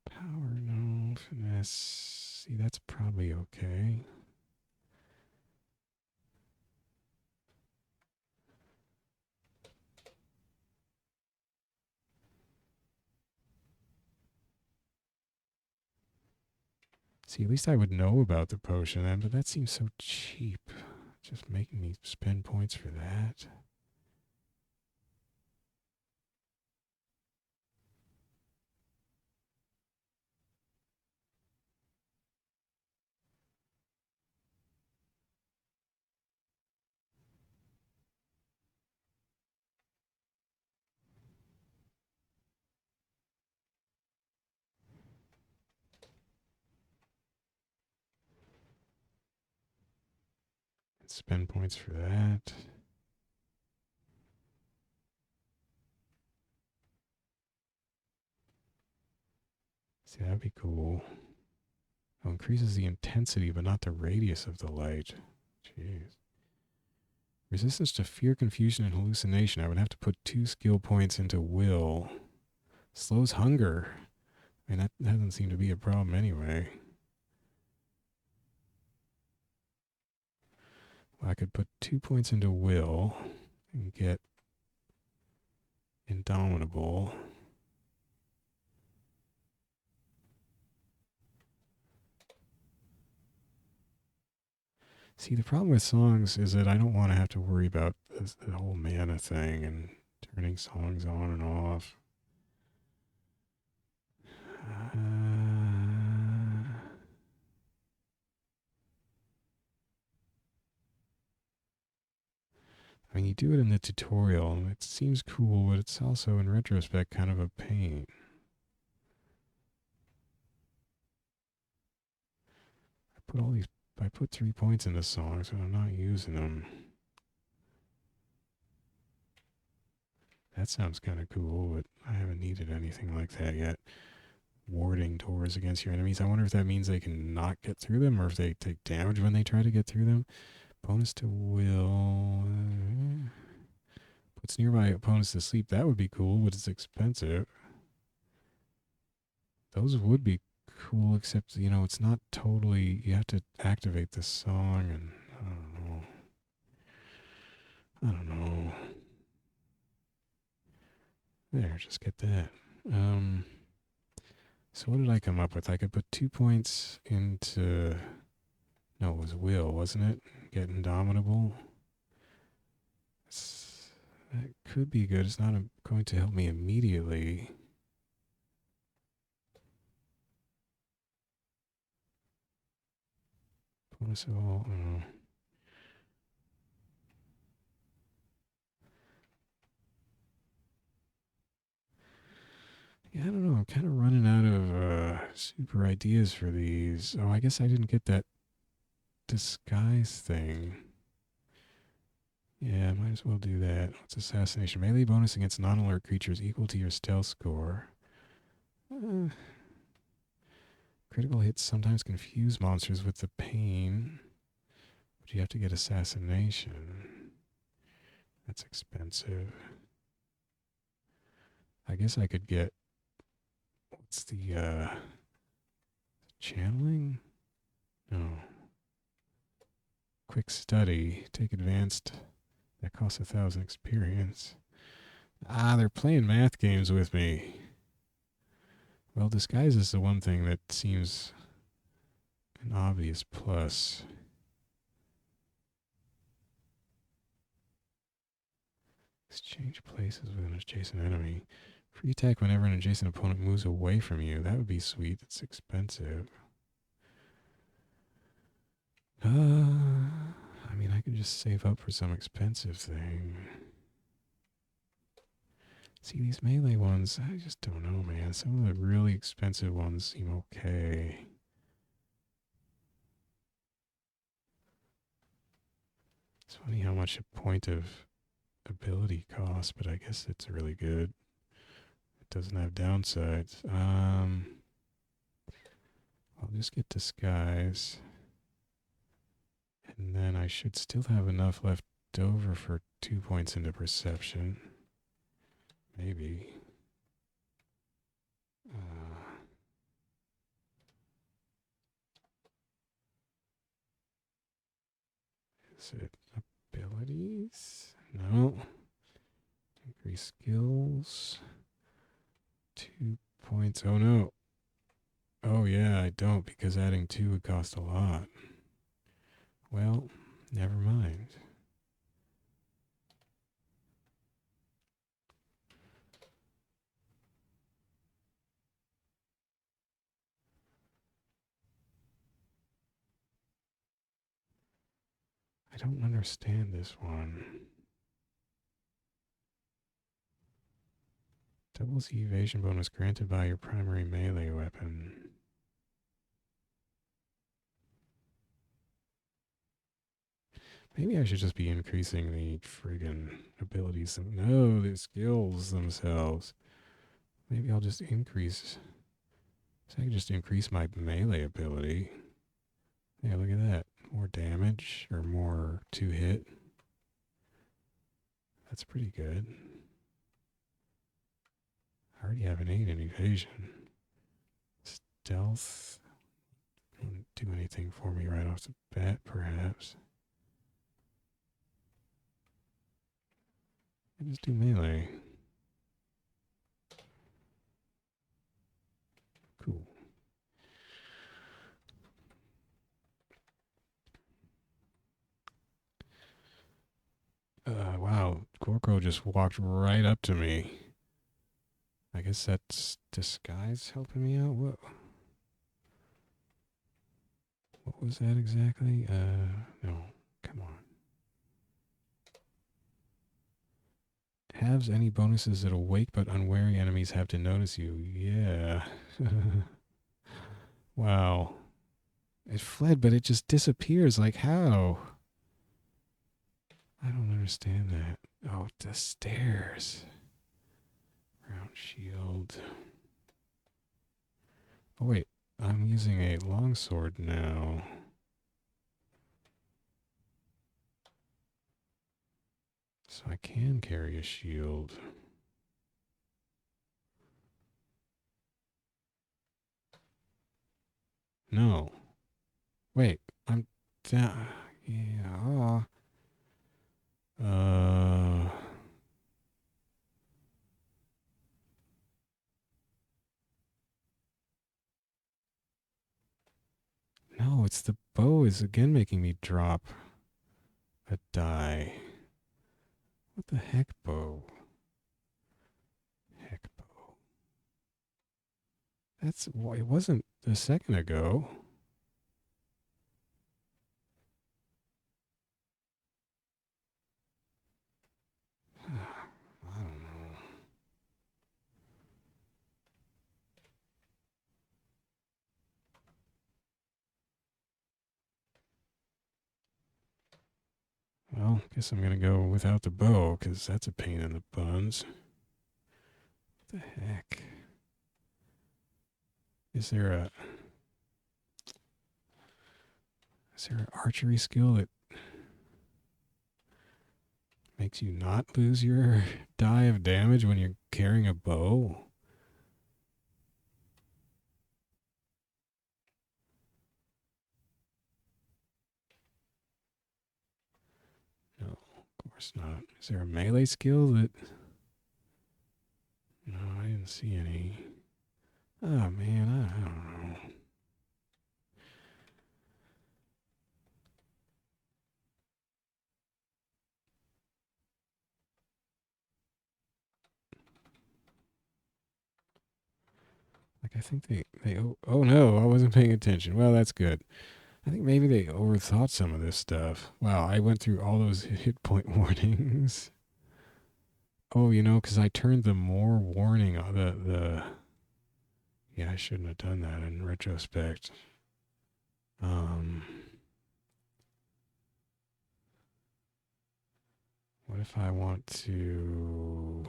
Power, no. Finesse. See, that's probably okay. See, at least I would know about the potion then, but that seems so cheap. Just making me spend points for that. Spend points for that. See, that'd be cool. Oh, increases the intensity, but not the radius of the light. Jeez. Resistance to fear, confusion, and hallucination. I would have to put 2 skill points into will. Slows hunger. I mean, that doesn't seem to be a problem anyway. Well, I could put 2 points into will and get indomitable. See, the problem with songs is that I don't want to have to worry about the whole mana thing and turning songs on and off. I mean, you do it in the tutorial, and it seems cool, but it's also, in retrospect, kind of a pain. I put 3 points into songs, and I'm not using them. That sounds kind of cool, but I haven't needed anything like that yet. Warding doors against your enemies. I wonder if that means they can not get through them, or if they take damage when they try to get through them. Bonus to will. Puts nearby opponents to sleep. That would be cool, but it's expensive. Those would be cool, except, you know, it's not totally... You have to activate the song, and I don't know. There, just get that. So what did I come up with? I could put 2 points into... No, it was will, wasn't it? Get indomitable. That could be good. It's not going to help me immediately. Bonus of all... Yeah, I don't know. I'm kind of running out of super ideas for these. Oh, I guess I didn't get that disguise thing. Yeah, might as well do that. What's assassination? Melee bonus against non-alert creatures equal to your stealth score. Critical hits sometimes confuse monsters with the pain. But you have to get assassination. That's expensive. I guess I could get... What's the, channeling? No. Quick study. Take advanced. That costs 1,000 experience. Ah, they're playing math games with me. Well, disguise is the one thing that seems an obvious plus. Exchange places with an adjacent enemy. Free attack whenever an adjacent opponent moves away from you. That would be sweet. It's expensive. I mean, I could just save up for some expensive thing. See, these melee ones, I just don't know, man. Some of the really expensive ones seem okay. It's funny how much a point of ability costs, but I guess it's really good. It doesn't have downsides. I'll just get disguise. And then I should still have enough left over for 2 points into perception. Maybe. Is it abilities? No. Increase skills. 2 points. Oh no. Oh yeah, I don't, because adding 2 would cost a lot. Well, never mind. I don't understand this one. Doubles the evasion bonus granted by your primary melee weapon. Maybe I should just be increasing the friggin' abilities. No, the skills themselves. Maybe I'll just increase. So I can just increase my melee ability. Yeah, look at that. More damage or more two hit. That's pretty good. I already have an 8 in evasion. Stealth. Won't do anything for me right off the bat, perhaps. I just do melee. Cool. Wow. Gorko just walked right up to me. I guess that's disguise helping me out. What was that exactly? No. Come on. Halves any bonuses that awake but unwary enemies have to notice you. Yeah. Wow. It fled, but it just disappears. Like, how? I don't understand that. Oh, the stairs. Round shield. Oh, wait. I'm using a longsword now. So I can carry a shield. No. Wait. I'm down. Yeah. No, it's the bow is again making me drop a die. What the heck, bow? Heck, bow. That's why it wasn't a second ago. I don't know. Well, guess I'm gonna go without the bow because that's a pain in the buns. What the heck? Is there an archery skill that makes you not lose your die of damage when you're carrying a bow? No, of course not. Is there a melee skill that? No, I didn't see any. Oh man, I don't know. Like I think they oh no, I wasn't paying attention. Well, that's good. I think maybe they overthought some of this stuff. Wow, I went through all those hit point warnings. Oh, you know, because I turned the more warning on the. Yeah, I shouldn't have done that in retrospect. What if I want to?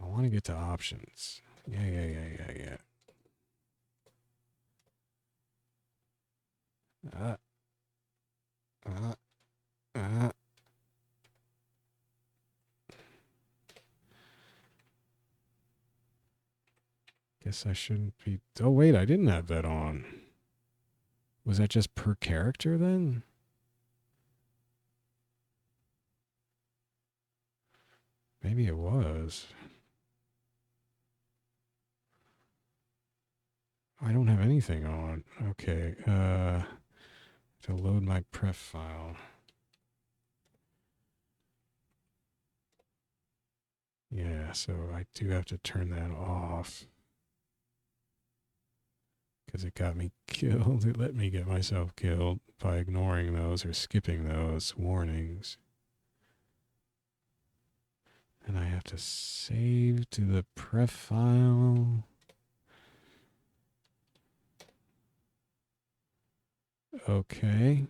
I want to get to options. Yeah. Uh, uh, uh. Guess I shouldn't be. Oh wait, I didn't have that on. Was that just per character then? Maybe it was. I don't have anything on. Okay. To load my pref file. Yeah, so I do have to turn that off. Because it got me killed. It let me get myself killed by ignoring those or skipping those warnings. And I have to save to the pref file. Okay.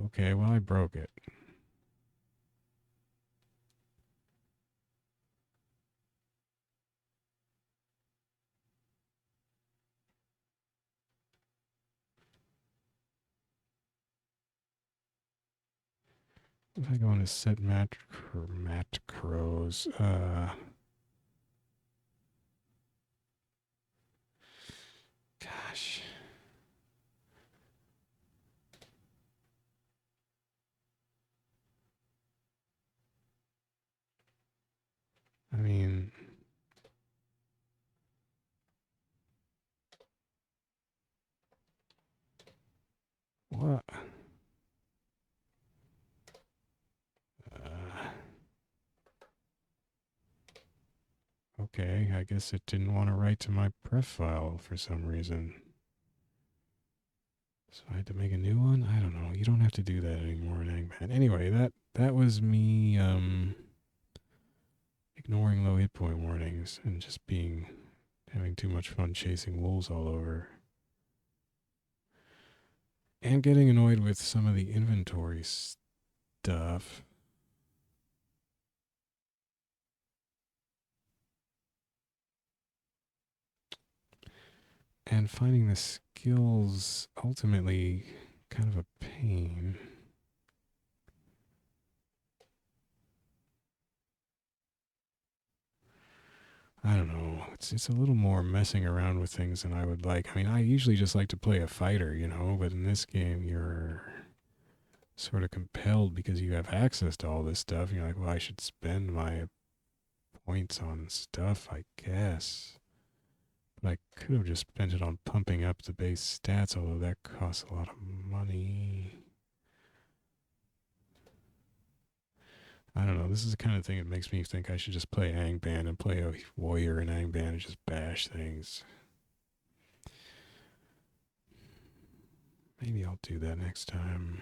Okay, well, I broke it. If I go into set macros, gosh. I mean, what? Okay, I guess it didn't want to write to my pref file for some reason. So I had to make a new one? I don't know. You don't have to do that anymore in Angband. Anyway, that was me ignoring low hit point warnings and just having too much fun chasing wolves all over. And getting annoyed with some of the inventory stuff. And finding the skills ultimately kind of a pain. I don't know. It's a little more messing around with things than I would like. I mean, I usually just like to play a fighter, you know, but in this game you're sort of compelled because you have access to all this stuff. You're like, well, I should spend my points on stuff, I guess. But I could have just spent it on pumping up the base stats, although that costs a lot of money. I don't know. This is the kind of thing that makes me think I should just play Angband and play a warrior in Angband and just bash things. Maybe I'll do that next time.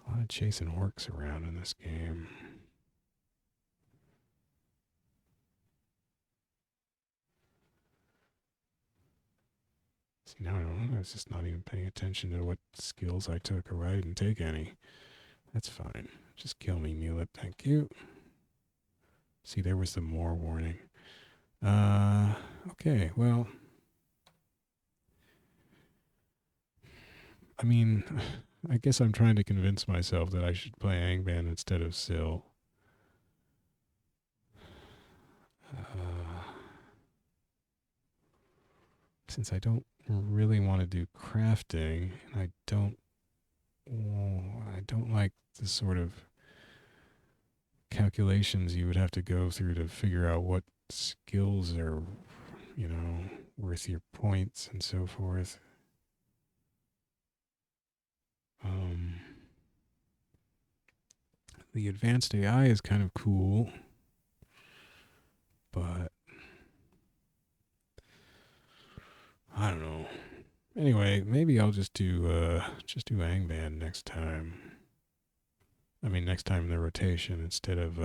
A lot of chasing orcs around in this game. See, now I don't know. I was just not even paying attention to what skills I took, or I didn't take any. That's fine. Just kill me, Mulip. Thank you. See, there was the more warning. Okay, well. I mean, I guess I'm trying to convince myself that I should play Angband instead of Sil. Since I don't really want to do crafting, and I don't like the sort of calculations you would have to go through to figure out what skills are, you know, worth your points and so forth. The advanced AI is kind of cool, but I don't know. Anyway, maybe I'll just do Angband next time. I mean, next time in the rotation instead of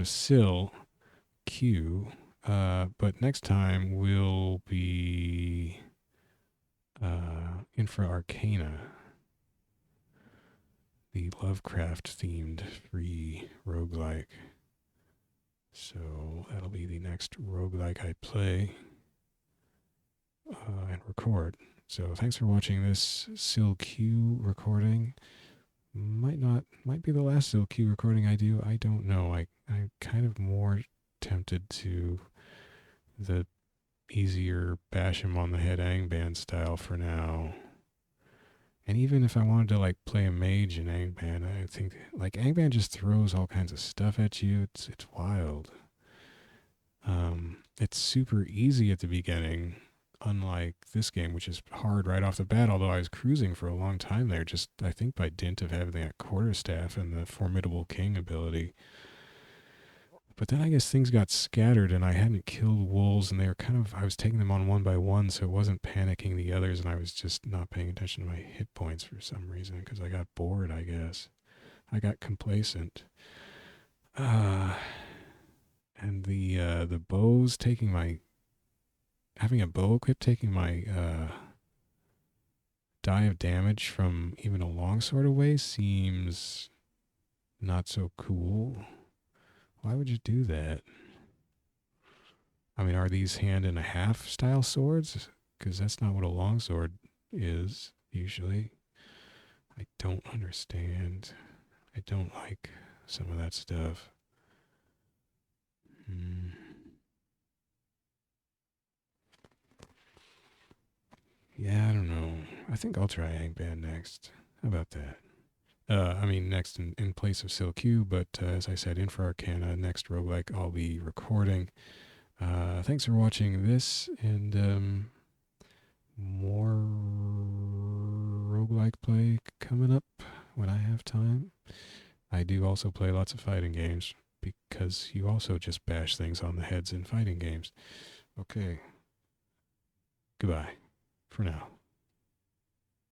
Sil-Q. But next time will be Infra Arcana, the Lovecraft themed free roguelike. So that'll be the next roguelike I play and record. So thanks for watching this Sil-Q recording. Might be the last Sil-Q recording I do. I don't know. I'm kind of more tempted to the easier bash him on the head Angband style for now. And even if I wanted to like play a mage in Angband, I think like Angband just throws all kinds of stuff at you. It's wild. It's super easy at the beginning, unlike this game, which is hard right off the bat. Although I was cruising for a long time there, just I think by dint of having that quarterstaff and the formidable king ability. But then I guess things got scattered and I hadn't killed wolves and they were I was taking them on one by one, so it wasn't panicking the others and I was just not paying attention to my hit points for some reason because I got bored, I guess. I got complacent. And the bows taking my having a bow equip taking my die of damage from even a longsword away seems not so cool. Why would you do that? I mean, are these hand and a half style swords? Because that's not what a longsword is usually. I don't understand. I don't like some of that stuff. Yeah, I don't know. I think I'll try Angband next. How about that? I mean, next in place of Sil-Q, but as I said, Infra Arcana, next roguelike I'll be recording. Thanks for watching this, and more roguelike play coming up when I have time. I do also play lots of fighting games, because you also just bash things on the heads in fighting games. Okay. Goodbye for now.